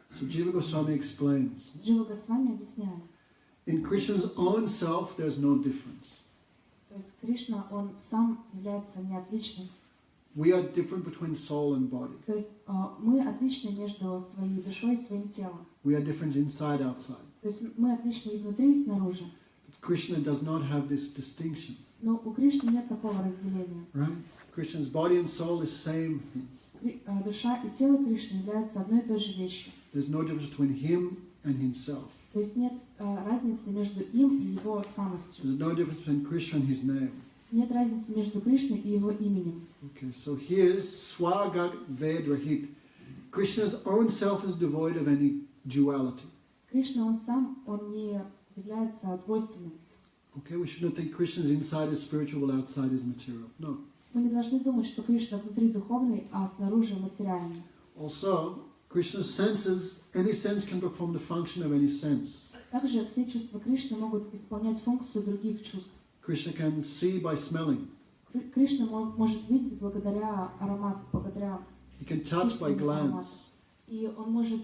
So Jiva Goswami explains, Джива Госвами объясняет. in Krishna's own self there's no difference. То есть Кришна, он сам является неотличным. We are different between soul and body. То есть мы отличны между своей душой и своим телом. We are different inside, outside. То есть мы отличны и внутри, и снаружи. But Krishna does not have this distinction, Но у Кришны нет такого разделения. right? Krishna's body and soul is same thing. Душа и тело Кришны являются одной и той же вещью. There's no difference between him and himself. То есть нет разницы между им и его самостью. There's no difference between Krishna and his name. Нет разницы между Кришной и его именем. Okay, so here's Swagat Vedrahit. Krishna's own self is devoid of any duality. Кришна, он сам, он не является двойственным. Okay, we shouldn't think Krishna's inside is spiritual while outside is material. No. Мы не должны думать, что Кришна внутри духовный, а снаружи материальный. Also, Krishna's senses, any sense can perform the function of any sense. Также все чувства Кришны могут исполнять функцию других чувств. Krishna can see by smelling. Кришна может видеть благодаря аромату, благодаря He can touch by glance. и он может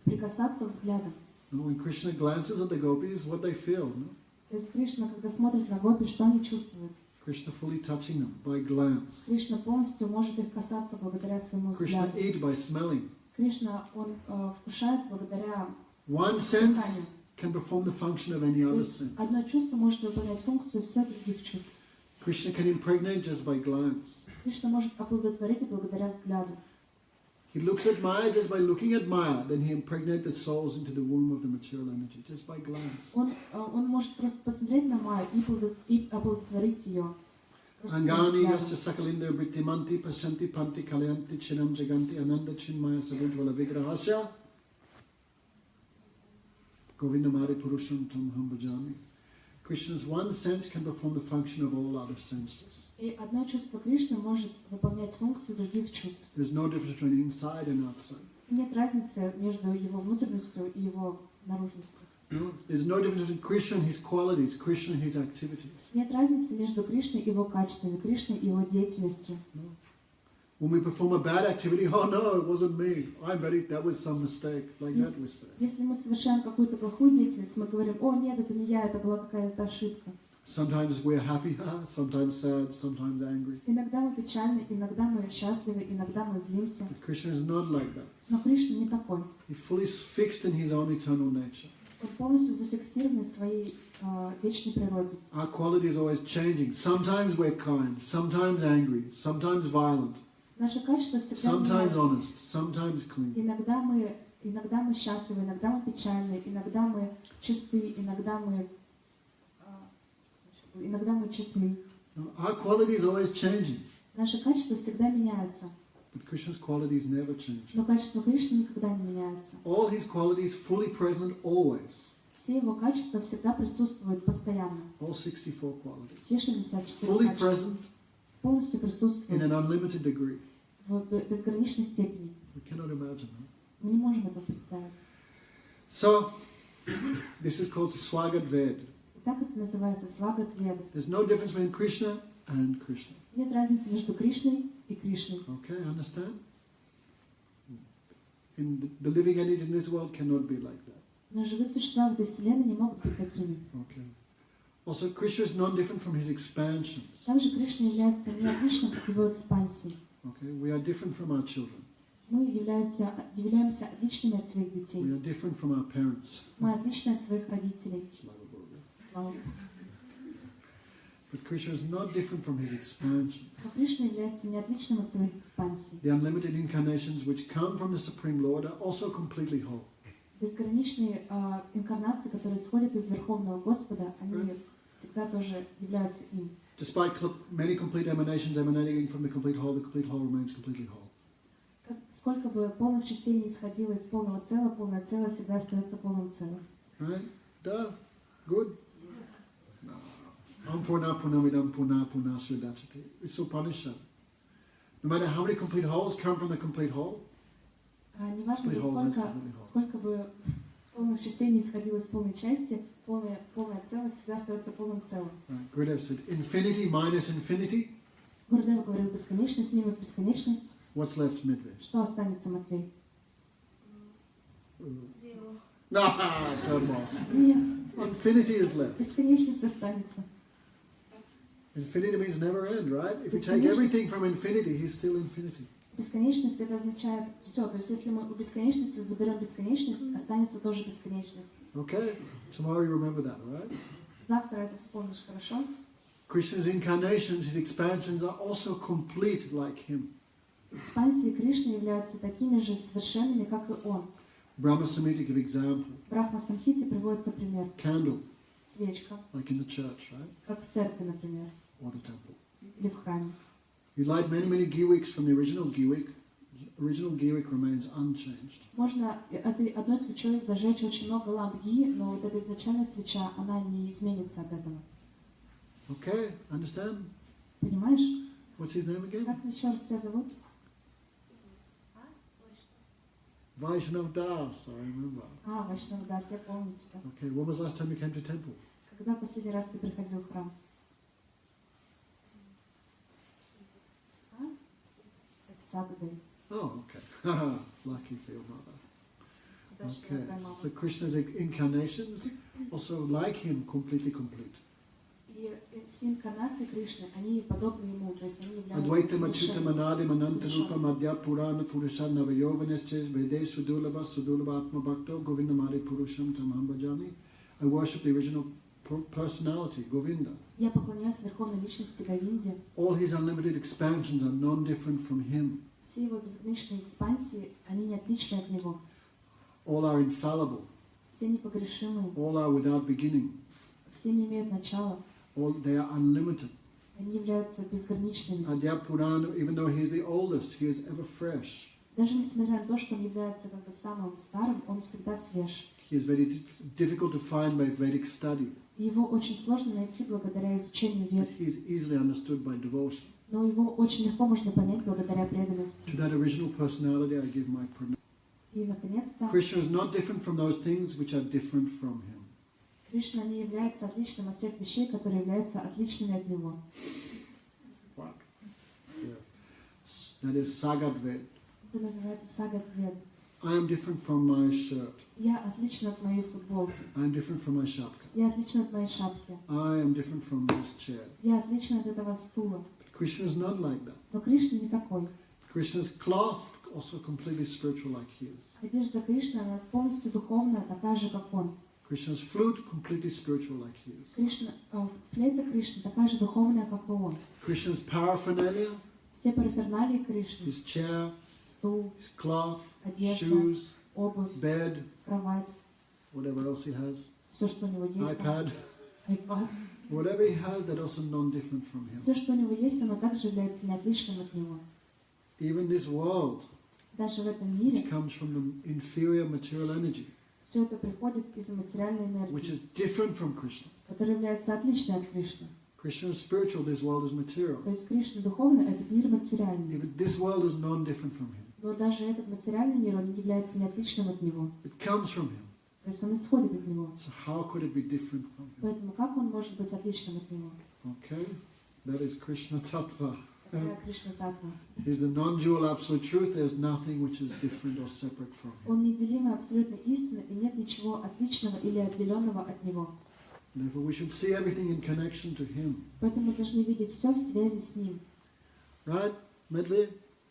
прикасаться взглядом. No, when Krishna glances at the gopis, what they feel? No? То есть Кришна, когда смотрит на гопи, что они чувствуют? Krishna fully touching them by glance. Кришна полностью может их касаться благодаря своему Krishna взгляду. eat by smelling. Кришна, он вкушает благодаря One sense дыханию. can perform the function of any То other есть sense. одно чувство может выполнять функцию всех других чувств. Krishna can impregnate just by glance. Кришна может оплодотворить благодаря взгляду. He looks at Maya just by looking at Maya, then he impregnates the souls into the womb of the material energy, just by glance. Он может просто посмотреть на Майю и оплодотворить ее. Angani yasya sakalinda vrittimanti pasyanti panti kalyanti chinam jaganti ananda chinmaya savujvala vigrahasya govindamari purusham tamham bhajami. Krishna's one sense can perform the function of all other senses. И одно чувство Кришны может выполнять функцию других чувств. There's no difference between inside and outside. Нет разницы между его внутренностью и его наружностью. No? There's no difference between Krishna and his qualities, Krishna and his activities. Нет разницы между Кришной и его качествами, Кришной и его деятельностью. No? When we perform a bad activity, oh no, it wasn't me. That was some mistake. Like that we say. Если мы совершаем какую-то плохую деятельность, мы говорим, о нет, это не я, это была какая-то ошибка. Sometimes we're happy, sometimes sad, sometimes angry. Иногда мы печальны, иногда мы счастливы, иногда мы злимся. But Krishna is not like that. Но Кришна не такой. He's fully fixed in his own eternal nature. Он полностью зафиксирован в своей вечной природе. Our quality is always changing. Sometimes we're kind, sometimes angry, sometimes violent, Наше качество всегда sometimes меняется. honest, sometimes clean. Иногда мы счастливы, иногда мы печальны, иногда мы чисты, иногда мы честны. Our quality is always changing, Наше качество всегда меняется, but Krishna's qualities never change. но качество Кришны никогда не меняется. All his qualities fully present always. Все его качества всегда присутствуют постоянно. All 64 qualities. Все 64 Fully качества present полностью in присутствуют an unlimited degree. в безграничной степени. We cannot imagine that. Мы не можем этого представить. So, this is called Swagat Ved. И так это называется свагат Веда. There's no difference between Krishna and Krishna. Нет разницы между Кришной и Кришной. Okay, understand? The living entities in this world cannot be like that. Но живые существа в этой вселенной не могут быть такими. Okay. Also, Krishna is non-different from his expansions. Также Кришна является неотличным от его экспансии. Okay, we are different from our children. Мы являемся отличными от своих детей. We are different from our parents. Мы отличны от своих родителей. Slava Bога. Слава Богу. But Krishna is not different from his expansions. Но Кришна является неотличным от своих экспансий. The unlimited incarnations which come from the Supreme Lord are also completely whole. Безграничные инкарнации, которые исходят из Верховного Господа, они всегда тоже являются им. Despite many complete emanations emanating from the complete whole remains completely whole. Сколько бы полных частей не исходило из полное целое всегда остается полным целым. Right? Duh. Good? No. Ampurna punamidam puna punasya dachati. It's Upanishad. No matter how many complete wholes come from the complete whole, Неважно, сколько бы полных частей не исходило из полной части, полное целое всегда остается полным целым. right, Gurudev said, infinity minus infinity, Гурдев говорил бесконечность минус бесконечность. what's left midway? Что останется, Матвей? Zero. No, Thomas. Нет, Infinity is left. бесконечность останется. Infinity means never end, right? If you take everything from infinity, he's still infinity. Бесконечность это означает все. То есть если мы у бесконечности заберем бесконечность, останется тоже бесконечность. Okay? Tomorrow you remember that, right? Завтра это вспомнишь, хорошо? Krishna's incarnations, his expansions are also complete like him. Экспансии Кришны являются такими же совершенными, как и он. Brahma Samhita give example. В Брахма-самхите приводится пример. Candle, Свечка, like in the church, right? как в церкви, например, Or the temple. или в храме. You light many giwiks from the original giwik. Original giwik remains unchanged. Можно этой одной свечой зажечь очень много ламп ги, но вот эта изначальная свеча, она не изменится от этого. Okay, understand? Понимаешь? What's his name again? Как еще раз тебя зовут? Vaishnav Das, I remember. Вайшнав Дас, я помню тебя. Okay, when was the last time you came to temple? Когда последний раз ты приходил в храм? It's Saturday. Oh, okay. Lucky to your mother. Okay, so Krishna's incarnations, also like him, completely complete. И все инкарнации Кришны, они подобны ему, то есть они Advaita являются Machuta совершенными. Manadi Manantarupa Madhya Purana Purusha Navayovanesche Vedes Sudulaba Sudulaba Atma Bhakto Govinda Mari Purusham Tamam Bhajami. I worship the original personality, Govinda. Я поклоняюсь Верховной Личности Говинде. All his unlimited expansions are non-different from him. Все его безграничные экспансии, они не отличны от него. All are infallible. Все непогрешимые, All are without beginning. все не имеют начала, All they are unlimited. они являются безграничными. Adya Purana, even though he is the oldest, he is ever fresh. Даже несмотря на то, что он является как бы самым старым, он всегда свеж. He is very difficult to find by Vedic study. И его очень сложно найти благодаря изучению But Вед. he is easily understood by devotion. Но его очень легко можно понять благодаря преданности. To that original personality, I give my pranam. И, наконец-то, Krishna is not different from those things which are different from him. Кришна не является отличным от тех вещей, которые являются отличными от него. Wow. Yes. That is Sagat Ved. Это называется Сагат Вед. I am different from my shirt. Я отлична от моей футболки. I am different from my shapka. Я отлична от моей шапки. I am different from this chair. Я отлична от этого стула. But Krishna is not like that. Но Кришна не такой. Krishna's cloth also completely spiritual like he is. Одежда Кришны, она полностью духовная, такая же, как он. Krishna's flute completely spiritual like he is. Кришна, флейта Кришны такая же духовная, как и он. Krishna's paraphernalia, Все параферналии Кришны, his chair, стул, his cloth, одежда, shoes, обувь, bed, кровать, whatever else he has, все, что у него есть, iPad, iPad. whatever he has, that also non-different from him. Все, что у него есть, оно также является неотличным от него. Even this world, Даже в этом which мире comes from the inferior material energy, все это приходит из материальной which энергии, is different from Krishna. которая является отличной от Кришны. Krishna is spiritual, this world is material. То есть Кришна духовный, а этот мир материальный. Even this world is non-different from him. Но даже этот материальный мир, он не является неотличным от него. It comes from him. То есть он исходит из него. So how could it be different from him? Поэтому как он может быть отличным от него? Okay, that is Krishna Tattva. Такая Кришна Татва. He's the non-dual absolute truth. There's nothing which is different or separate from him. Он неделимый абсолютно истинный, и нет ничего отличного или отделенного от него. Therefore, we should see everything in connection to him. Поэтому мы должны видеть все в связи с ним. Right, Medved?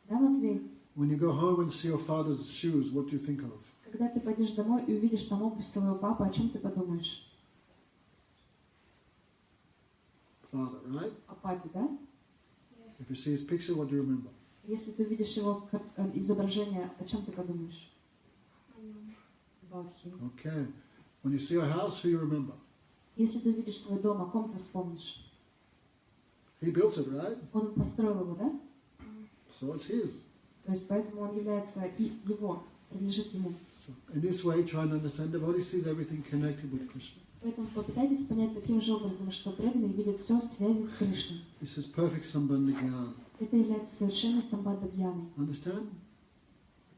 Да, Матвей? When you go home and see your father's shoes, what do you think of? Когда ты пойдешь домой и увидишь там обувь своего папы, о чем ты подумаешь? Father, right? О папе, да? If you see his picture, what do you remember? Если ты увидишь его изображение, о чем ты подумаешь? About him. Okay. When you see your house, who you remember? Если ты увидишь свой дом, о ком ты вспомнишь? He built it, right? Он построил его, да? So it's his. То есть поэтому он является и его, принадлежит ему. So in this way, try and understand. Devotee sees everything connected with Krishna. Поэтому попытайтесь понять таким же образом, что преданные видят все в связи с Кришной. This is perfect sambandha jnana. Это является совершенной самбадха гьяной. Understand?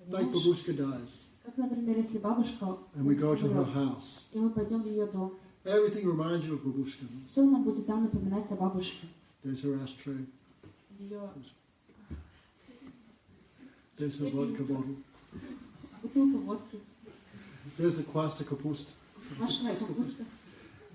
Like Понимаешь? babushka dies, Как, например, если бабушка and we go to her умрет, house. и мы пойдем в ее дом, Everything reminds you of babushka. все нам будет там напоминать о бабушке. There's her ashtray. Ее There's her vodka bottle. бутылка водки, There's the kwasta kapust. квашеная капуста.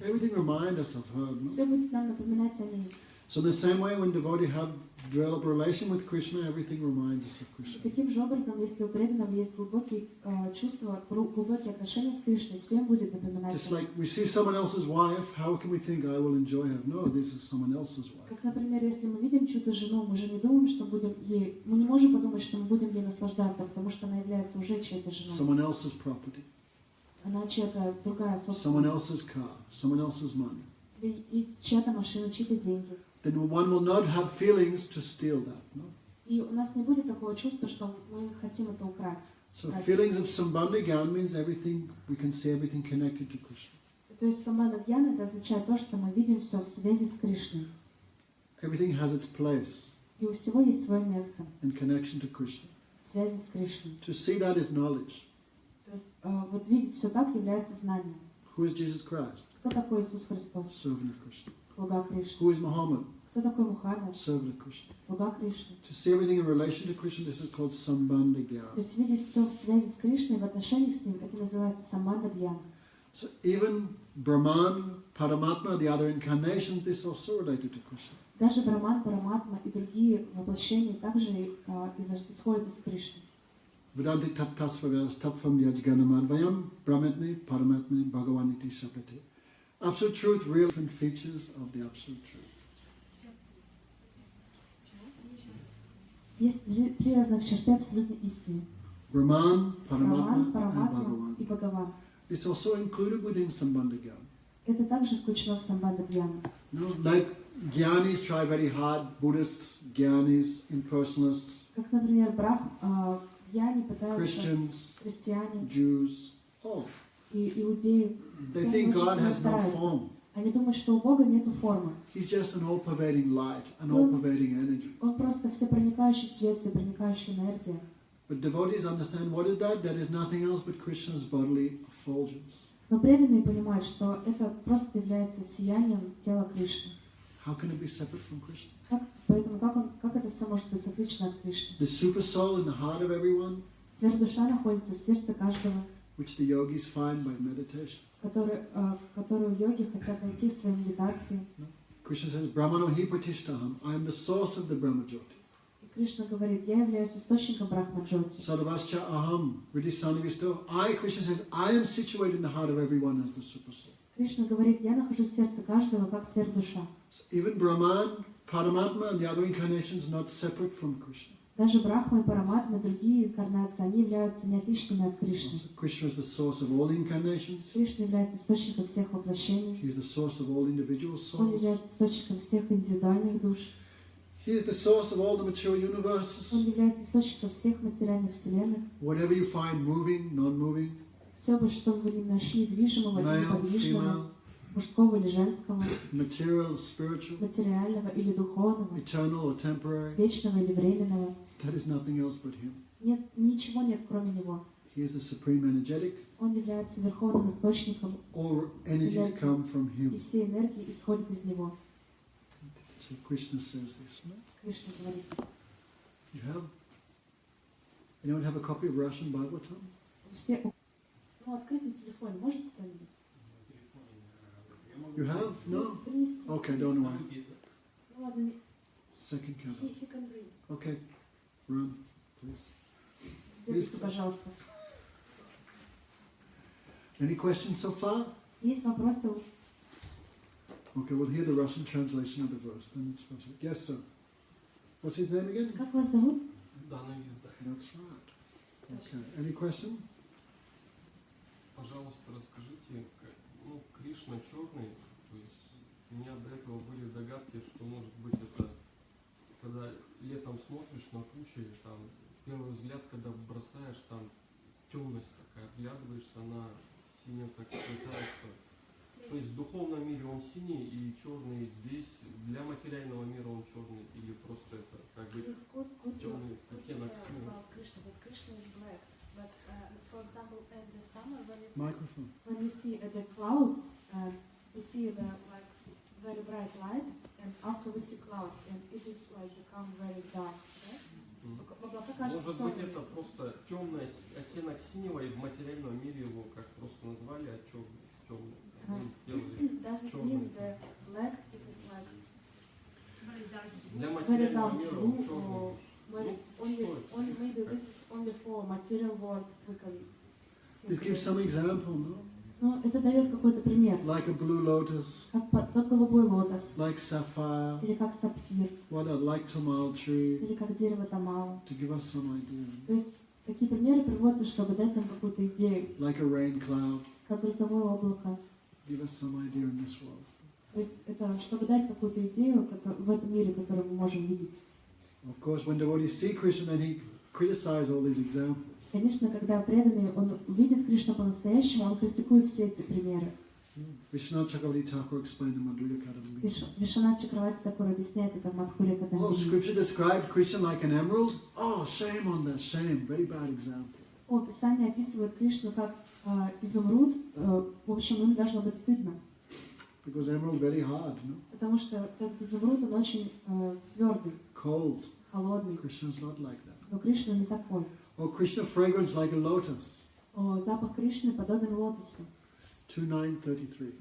Everything reminds us of her. No? Все будет нам напоминать о ней. So in the same way, when devotee have developed a relation with Krishna, everything reminds us of И Krishna. таким же образом, если у преданного есть глубокие чувства, глубокие отношения с Кришной, все им будет напоминать Just о ней. like we see someone else's wife, how can we think I will enjoy her? No, this is someone else's wife. Как, например, если мы видим чью-то жену, мы же не думаем, что будем ей... Мы не можем подумать, что мы будем ей наслаждаться, потому что она является уже чьей-то женой. Someone else's property, Она чья-то другая someone собственность. else's car, someone else's money. И чья-то машина, чьи-то деньги. Then one will not have feelings to steal that. No? И у нас не будет такого чувства, что мы хотим это украсть. So feelings of sambandha gyan means everything, we can see everything connected to Krishna. То есть самбадха гьяна, это означает то, что мы видим все в связи с Кришной. Everything has its place И у всего есть свое место in connection to Krishna. в связи с Кришной. To see that is knowledge. То есть вот видеть все так является знанием. Who is Jesus Christ? Кто такой Иисус Христос? Servant of Krishna. Слуга Кришны. Who is Muhammad? Кто такой Мухаммед? Servant of Krishna. Слуга Кришны. To see everything in relation to Krishna, this is called sambandha То gyan. есть видеть все в связи с Кришной, в отношениях с Ним, это называется самбандха гьяна. So even Brahman, Paramatma, the other incarnations, this is also related to Krishna. Даже Браман, Параматма и другие воплощения также исходят из Кришны. Vedanti tattasvavyas tattvam yajganamadvayam brahmatme paramatme bhagavaniti shaprate. Absolute truth, real features of the absolute truth. Есть три разных черты абсолютной истины. Brahman, Браман, Paramatma, and Параматма и Bhagavan. Бхагаван. It's also included within Sambandha Gyan. Это также включено в самбандха гьяну. Like Gyanis try very hard, Buddhists, Gyanis, impersonalists, Как, например, гьяни пытаются, Christians, христиане Jews, all. и иудеи, They все think очень God сильно has no стараются. form. Они думают, что у Бога нету формы. He's just an all-pervading light, an all-pervading energy. Он просто всепроникающий свет, всепроникающая энергия. But devotees understand what is that? That is nothing else but Krishna's bodily effulgence. Но преданные понимают, что это просто является сиянием тела Кришны. How can it be separate from Krishna? Поэтому как это все может быть отлично от Кришны? The super soul in the heart of everyone, Сверхдуша находится в сердце каждого, which the yogis find by meditation. которую йоги хотят найти в своей медитации. Krishna says, Brahmano hi pratishtaham. I am the source of the Brahmajyoti. И Кришна говорит, я являюсь источником Брахма-джоти. Sadavascha aham vidisanivisto. Krishna says, I am situated in the heart of everyone as the super soul. Кришна говорит, я нахожусь в сердце каждого, как сверхдуша. So even Brahman, Paramatma and the other incarnations not separate from Krishna. Даже Брахма и Параматма, другие инкарнации, они являются неотличными от Кришны. So Krishna is the source of all incarnations. Кришна является источником всех воплощений. He is the source of all individual Он souls. является источником всех индивидуальных душ. He is the source of all the material universes. Он является источником всех материальных вселенных. Whatever you find moving, non-moving, Все бы, что вы не нашли движимого или male, неподвижного, female, мужского или женского, material, spiritual, материального или духовного, eternal or temporary, вечного или временного, that is nothing else but Him. нет, ничего нет, кроме Него. He is the supreme energetic. Он является верховным источником, All energies come from и Him. все энергии исходят из Него. So Krishna says this. No? Кришна говорит. You have? Anyone have a copy of Russian Bhagavatam? Все... Ну, открыть на телефоне может кто-нибудь? You have? No? Принести. Okay, don't worry. Ну ладно, не... Second canto. He can read. Okay, run, please. Сбегайте, пожалуйста. Any questions so far? Есть вопросы? Okay, we'll hear the Russian translation of the verse. Then it's Russian. Yes, sir. What's his name again? Как вас зовут? That's right. Okay. Any question? Пожалуйста, расскажите, ну, Кришна черный, то есть у меня до этого были догадки, что может быть это, когда летом смотришь на тучи, там, первый взгляд, когда бросаешь, там темность такая, оглядываешься, она синяя так сплетается. То есть в духовном мире он синий и черный здесь, для материального мира он черный, или просто это как бы темный оттенок синего. Krishna is black. But for example, in the summer, Microphone. When you see the clouds, we see the like very bright light, and after we see clouds, and it is like become very dark. Right? Может быть, это просто темный оттенок синего, и в материальном мире его как просто назвали, а темный. Does it mean the black it is like Для Very материального dark мира blue, он черный. or maybe this is only for material world we can see. This gives some example, no? Ну, это дает какой-то пример. Like a blue lotus, Как голубой лотос, like sapphire, или как сапфир, what else? Like tamal tree, или как дерево тамала. to give us some idea. То есть такие примеры приводятся, чтобы дать нам какую-то идею, Like a rain cloud, как грозовое облако. give us some idea in this world. То есть это чтобы дать какую-то идею в этом мире, который мы можем видеть. Of course, when devotees see Krishna, then he criticizes all these examples. Конечно, когда преданный, он видит Кришну по-настоящему, он критикует все эти примеры. Vishnu Chakravarti Thakur explained in Madhurya Kadambini. Вишванат Чакравати такой объясняет это в Мадхурья Oh, Кадамбини. scripture described Krishna like an emerald? Oh, shame on that, shame. Very bad example. О, Писание описывает Кришну как изумруд. В общем, им должно быть стыдно. Because emerald very hard, no? Потому что этот изумруд, он очень твердый, Cold. холодный. Krishna's not like that. Но Кришна не такой. Oh, Krishna fragrance like a lotus. О, запах Кришны подобен лотосу. 2:9:33.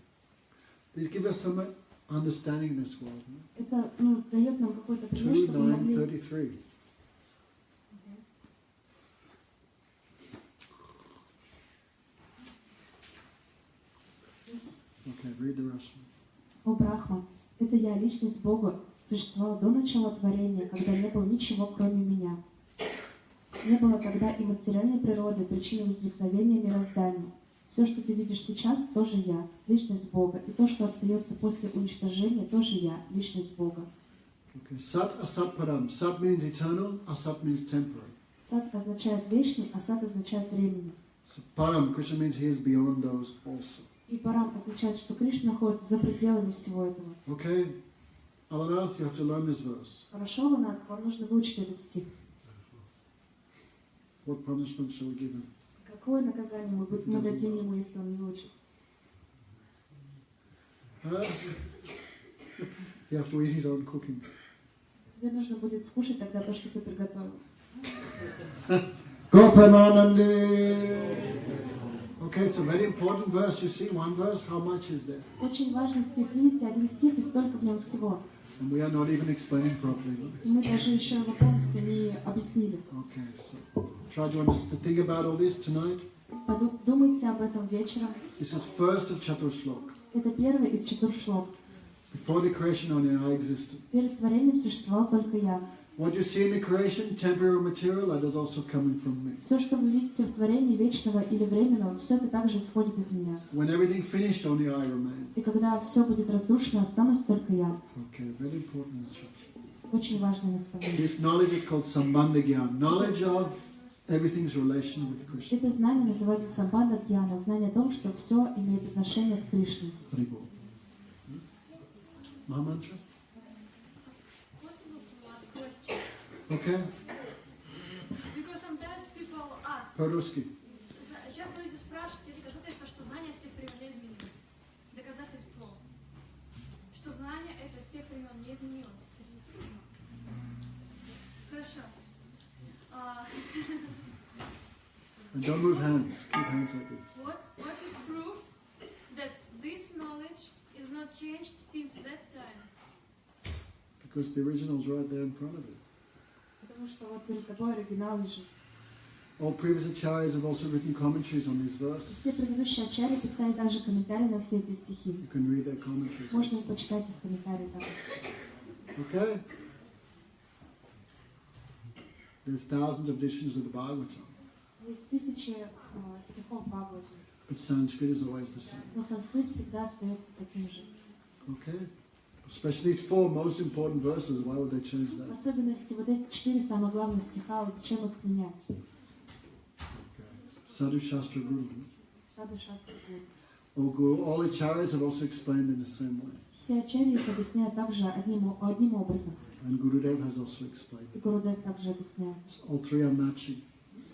These give us some understanding in this world. No? Это дает нам какой-то пример, чтобы мы могли... 2:9:33. Okay, read the Russian. О, Брахма, это я, личность Бога, существовала до начала творения, когда не было ничего, кроме меня. Не было тогда и материальной природы, причины возникновения мироздания. Все, что ты видишь сейчас, тоже я, личность Бога. И то, что остается после уничтожения, тоже я, личность Бога. Okay, Sat Asat Param. Sat means eternal, Asat means temporary. Сат означает вечный, а сат означает временный. So Param, Krishna means he is beyond those also. И парам означает, что Кришна находится за пределами всего этого. Okay, Alanath, you have to learn this verse. Хорошо, Ланат, вам нужно выучить этот стих. What punishment shall we give him? Какое наказание мы дадим ему, если он не выучит? Huh? You have to eat his own cooking. Тебе нужно будет скушать тогда то, что ты приготовил. Go Premanandi. Okay, so very important verse. You see one verse, how much is there? Очень важный стих. Видите, один стих, и столько в нем всего. And we are not even explaining properly. И мы даже еще его полностью не объяснили. Okay, so try to understand, think about all this tonight. Думайте об этом вечером. This is first of Chatushlok. Это первый из 4 шлок. Before the creation only I existed. Перед творением существовал только я. What you see in the creation, temporary material, that is also coming from me. Все, что вы видите в творении вечного или временного, все это также исходит из меня. When everything finished, only I remain. И когда все будет разрушено, останусь только я. Okay, very important instruction. Очень важное наставление. This knowledge is called Sambandha Gyan, knowledge of everything's relation with Krishna. Это знание называется самбандха гьяна, знание о том, что все имеет отношение с Кришной. Haribol. Mahamantra? Possible to ask question? Okay. Because sometimes people ask. По-русски. Часто люди спрашивают, где доказательство, что знание с тех времен не изменилось. Доказательство, что знание это с тех времен не изменилось. Хорошо. And don't move hands. Keep hands like this. What is proof that this knowledge is not changed since that time? Because the original is right there in front of you. Потому что вот перед тобой оригинал лежит. All previous acharyas have also written commentaries on these verses. Все предыдущие ачарьи писали также комментарии на все эти стихи. You can read their commentaries. Можно почитать их комментарии там. Okay? There's thousands of editions of the Bhagavatam, Есть тысячи стихов Бхагавата. but Sanskrit is always the same. Но санскрит всегда остается таким же. Okay? Especially these 4 most important verses, why would they change В that? особенности вот эти 4 самых главных стиха, вот зачем их менять? Sadhu Shastra Guru. Саду Шастру Гуру. Or Guru. All acharyas have also explained in the same way. Все ачарьи их объясняют также одним образом. And Gurudev has also explained. И Гурудев также объясняет. All 3 are matching.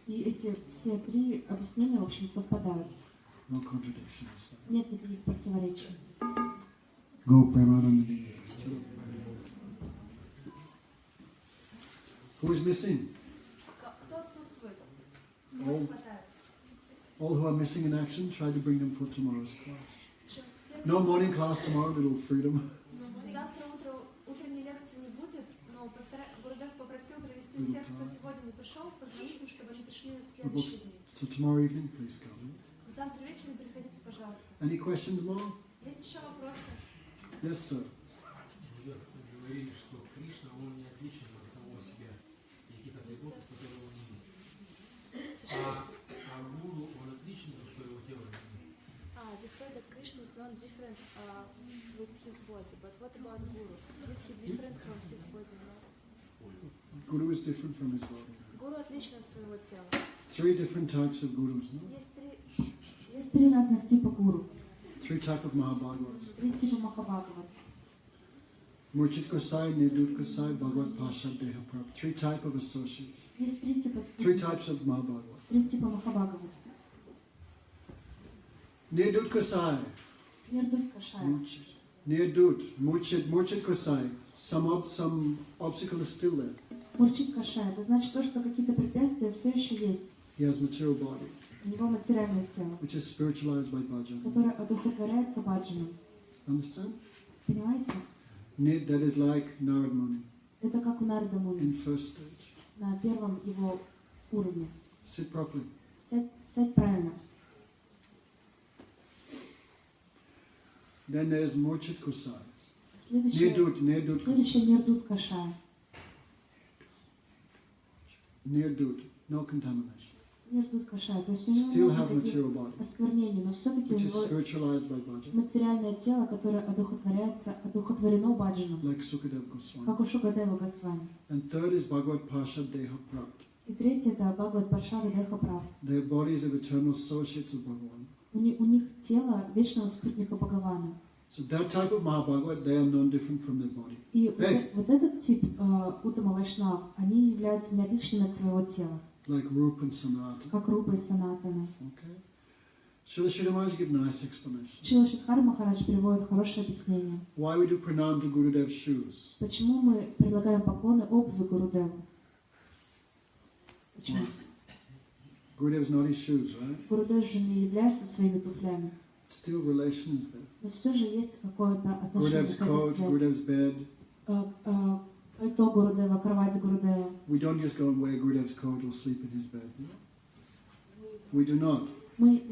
И эти все 3 объяснения, в общем, совпадают. No contradictions. Нет никаких противоречий. Go Premanandi. Who is missing? Кто отсутствует? All, all who are missing in action, try to bring them for tomorrow's class. No morning class tomorrow, little freedom. Завтра утренней лекции не будет, но Гурудев попросил привести всех, кто сегодня не пришел, позвонить им, чтобы они пришли в следующие дни. So tomorrow evening, please come. Завтра вечером приходите, пожалуйста. Any questions more? Есть еще вопросы? Yes, sir. Вы говорили, что Кришна, он не отличен от самого себя, никаких атрибутов, которые он не есть. А гуру, он отличен от своего тела. You said that Krishna is not different with his body, but what about Guru? Is he different from his body? No? Guru is different from his body. Гуру отличен от своего тела. 3 different types of gurus, no? Есть 3 разных типа гуру. 3 types of Mahabhagavats. 3 типа Махабхагават. Murchit Gosai, Nidut Gosai, Bhagavad Pasha, Deha Prabhu. 3 types of associates. Есть 3 типа 3 спутников. types of Mahabhagavats. 3 типа Махабхагават. Nidut Gosai. Нирдут Кашая. Nidut. Murchit Gosai. Some obstacle is still there. Мурчит Кашая. Это значит то, что какие-то препятствия все еще есть. He has material body, У него материальное тело, which is spiritualized by bhajan. которое одухотворяется баджаном. Understand? Понимаете? That is like Narad Muni Это как у Нарада Муни in first stage. на первом его уровне. Sit properly. Сядь правильно. Then there's Murchit Gosai. Следующее Nidut Нирдут Кашая. Nidut. No contamination. Нирдут Кашая. То есть у него Still нет have никаких material body, осквернений, но все-таки у which is него spiritualized by bhajan. материальное тело, которое одухотворено баджаном, Like Sukadev Goswami. как у Шукадева Госвами. And third is Bhagavad Pasha Deha Prapt. И третье это Бхагават Паршава Деха Прав. Their bodies of eternal associates of Bhagavan. У них тело вечного спутника Бхагавана. So that type of Mahabhagavat, they are non-different from their body. И Hey. вот этот тип Уттама Вайшнав, они являются неотличными от своего тела, Like Rupa and Sanatana. как Рупа и Санатана. Okay? Srila Sridhar Maharaj give nice explanation. Шрила Шидхар Махарадж приводит хорошее объяснение. Why we do pranam to Gurudev's shoes? Почему мы предлагаем поклоны обуви Гурудеву? Почему? Gurudev's not his shoes, right? Гурудев же не является своими туфлями. Still relation is there. Но все же есть какое-то отношение, Gurudev's какая-то coat, связь. Gurudev's bed. Пальто Гурудева, кровать Гурудева. We don't just go and wear Gurudev's coat or sleep in his bed. No? We do not. Мы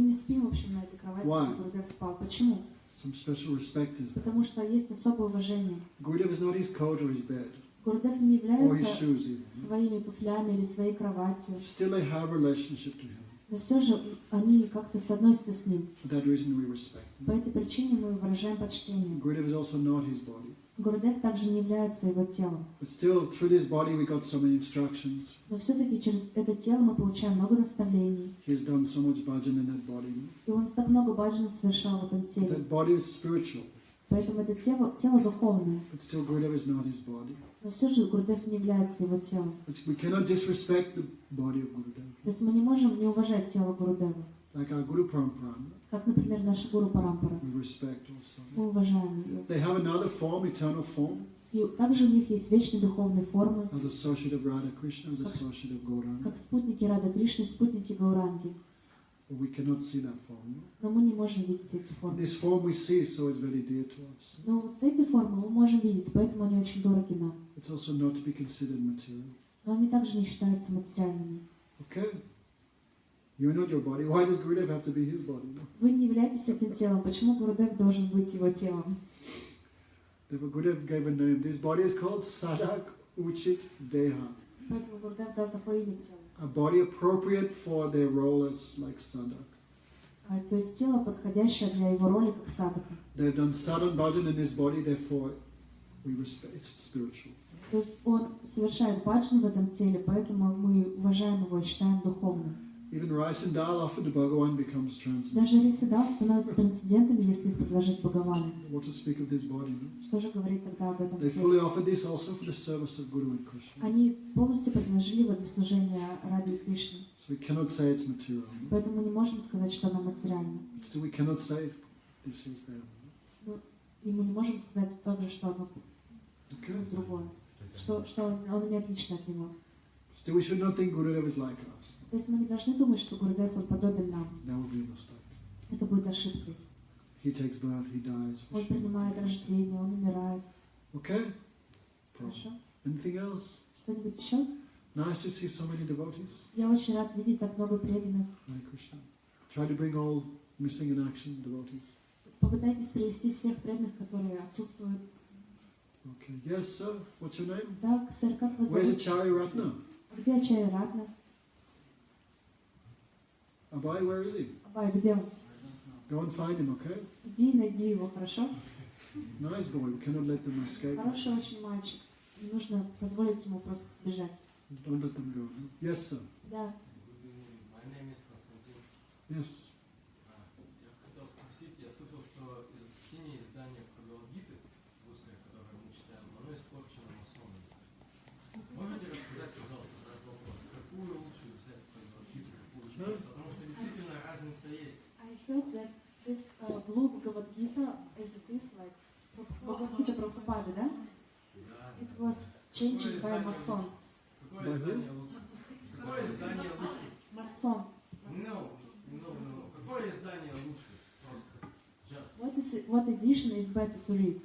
не спим, в общем, на этой кровати, Why? где Гурудев спал. Почему? Some special respect is there. Потому что есть особое уважение. Gurudev is not his coat or his bed Гурудев не or his является shoes even. своими туфлями или своей кроватью. Still they have relationship to him. Но все же они как-то соотносятся с ним. For that reason we respect По him. этой причине мы выражаем почтение. Gurudev is also not his body. Гурудев также не является его телом. But still, through this body we got so many instructions. Но все-таки через это тело мы получаем много наставлений. He has done so much bhajan in that body. И он так много баджана совершал в этом теле. That body is spiritual. Поэтому это тело духовное. But still Gurudev is not his body. Но все же Гурудев не является его телом. But we cannot disrespect the body of Gurudev. То есть мы не можем не уважать тело Гурудева. Like our Guru Parampara, Как, например, наша Гуру Парампара. we respect also. Мы уважаем ее. They have another form, eternal form, И также у них есть вечные духовные формы, as associate of Radha Krishna, as associate of Gauranga. как спутники Рады Кришны, спутники Гауранги. But we cannot see that form. Но мы не можем видеть эти формы. This form we see, so it's very dear to us. Но вот эти формы мы можем видеть, поэтому они очень дороги нам. It's also not to be considered material. Но они также не считаются материальными. Okay? You're not your body. Why does Gurudev have to be his body? No? Вы не являетесь этим телом. Почему Гурудев должен быть его телом? Therefore, Gurudev gave a name. This body is called Sadak Uchit Deha. Поэтому Гурудев дал такое имя телу. A body appropriate for their role as like Sadak. То есть тело, подходящее для его роли как садака. They've done sadhan bhajan in this body, therefore we respect it's spiritual. То есть он совершает баджан в этом теле, поэтому мы уважаем его и считаем духовным. Even rice and dal offered to Bhagavan becomes transcendental. Даже рис и дал становятся трансцендентами, если их предложить Бхагавану. What to speak of this body? No? Что же говорит тогда об этом They теле? fully offered this also for the service of Guru and Krishna. Они полностью предложили его для служения Ради и Кришне. So we cannot say it's material. No? Поэтому мы не можем сказать, что оно материально. But still we cannot say this is there. No? И мы не можем сказать также, что оно Okay. другое. Что оно не отлично от него. Still we should not think Gurudev is like us. То есть мы не должны думать, что Гурудев он подобен нам. That would be a mistake. Это будет ошибкой. He takes birth, he dies. For Он sure. принимает рождение, он умирает. Okay? Хорошо? Anything else? Что-нибудь еще? Nice to see so many devotees. Я очень рад видеть так много преданных. Hare Krishna. Try to bring all missing in action devotees. Попытайтесь привести всех преданных, которые отсутствуют. Okay. Yes, sir. What's your name? Так, сэр, как вас Where's зовут? Acharya Ratna? Где Ачарья Ратна? Abai, where is he? Абай, где он? Go and find him, okay? Иди и найди его, хорошо? Nice boy. We cannot let them escape. Хороший очень мальчик. Не нужно позволить ему просто сбежать. Don't let them go. No? Yes, sir. Да. My name is Konstantin. Yes. Я хотел спросить, я слышал, что синее издание Бхагавад-гиты, русское, которое мы читаем, оно испорчено масонами. Можете рассказать, пожалуйста, про этот вопрос? Какую лучше взять Бхагавад-гиту, какую читать? Потому что действительно разница есть. I heard that this blue Bhagavad Gita, as it is like Bhagavad Gita Prabhupada, да? It was changed by Masons. Какое издание лучше? Какое издание лучше? Масон. No. Какое издание лучше? Просто. Just. What edition is better to read?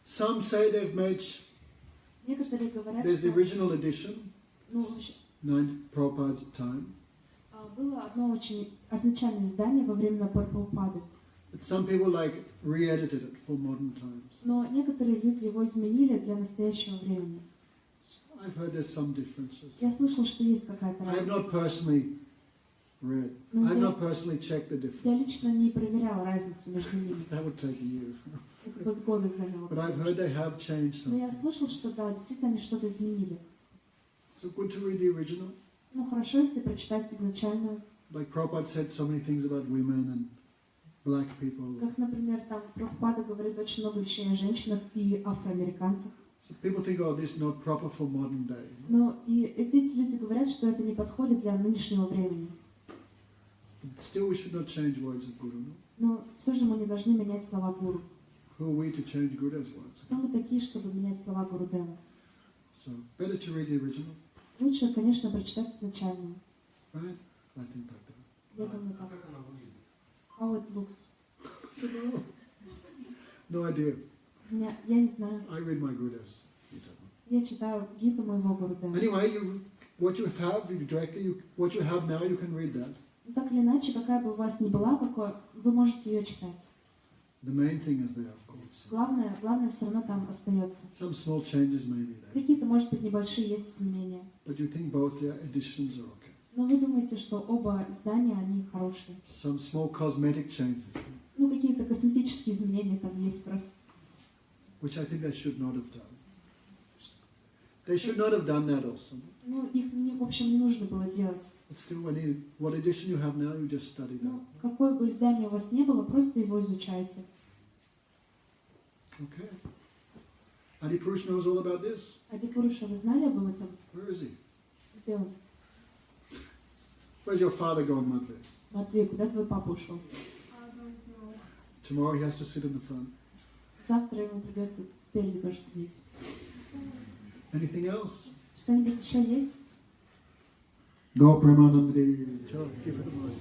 Some say they've made. Некоторые говорят, There's the что original edition, ну, в общем, Prabhupada's time. было одно очень изначальное издание во времена Прабхупады. But some people like re-edited it for modern times. Но некоторые люди его изменили для настоящего времени. I've heard there's some differences. Я слышал, что есть какая-то I have not разница. personally read. Ну, I have я- not personally checked the Я difference. лично не проверяла разницу между ними. That would take years. Это бы годы заняло. But I've heard they have changed Но я something. слышал, что да, действительно они что-то изменили. So good to read the original. Ну хорошо, если прочитать изначальную. Like Prabhupada said so many things about women and black people. Как, например, там Прабхупада говорит очень много вещей о женщинах и афроамериканцах. So people think, oh, this is not proper for modern day. Но и эти люди говорят, что это не подходит для нынешнего времени. But still, we should not change words of Guru. No? Но все же мы не должны менять слова Гуру. Who are we to change Gurudev's words? Кто мы такие, чтобы менять слова Гурудева? So better to read the original, Лучше, конечно, прочитать изначальную. right? I think like that. Я думаю, А так. как она выглядит? How it looks. No idea. Я не знаю. I read my Guru's. Я читаю Гиту моего Гурудева. Anyway, what you have, what you have now, you can read that. Ну, так или иначе, какая бы у вас ни была, вы можете ее читать. The main thing is there, of course. Главное все равно там остается. Some small changes may be there. Какие-то, может быть, небольшие есть изменения. But you think both the editions are okay. Но вы думаете, что оба издания, они хорошие. Some small cosmetic changes, Ну, какие-то косметические изменения там есть просто. which I think they should not have done. They should not have done that also. Ну, их, в общем, не нужно было делать. But still, what edition you have now, you just study that. Ну, какое бы издание у вас не было, просто его изучайте. Okay. Adipurush knows all about this. Адипуруша, вы знали об этом? Where is he? Где он? Where's your father gone, Madhuri? Матвей, куда твой папа ушел? Tomorrow he has to sit in the front. Завтра ему придется спереди тоже сидеть. Anything else? Что-нибудь еще есть? Go Pramanandri. Give it a mind.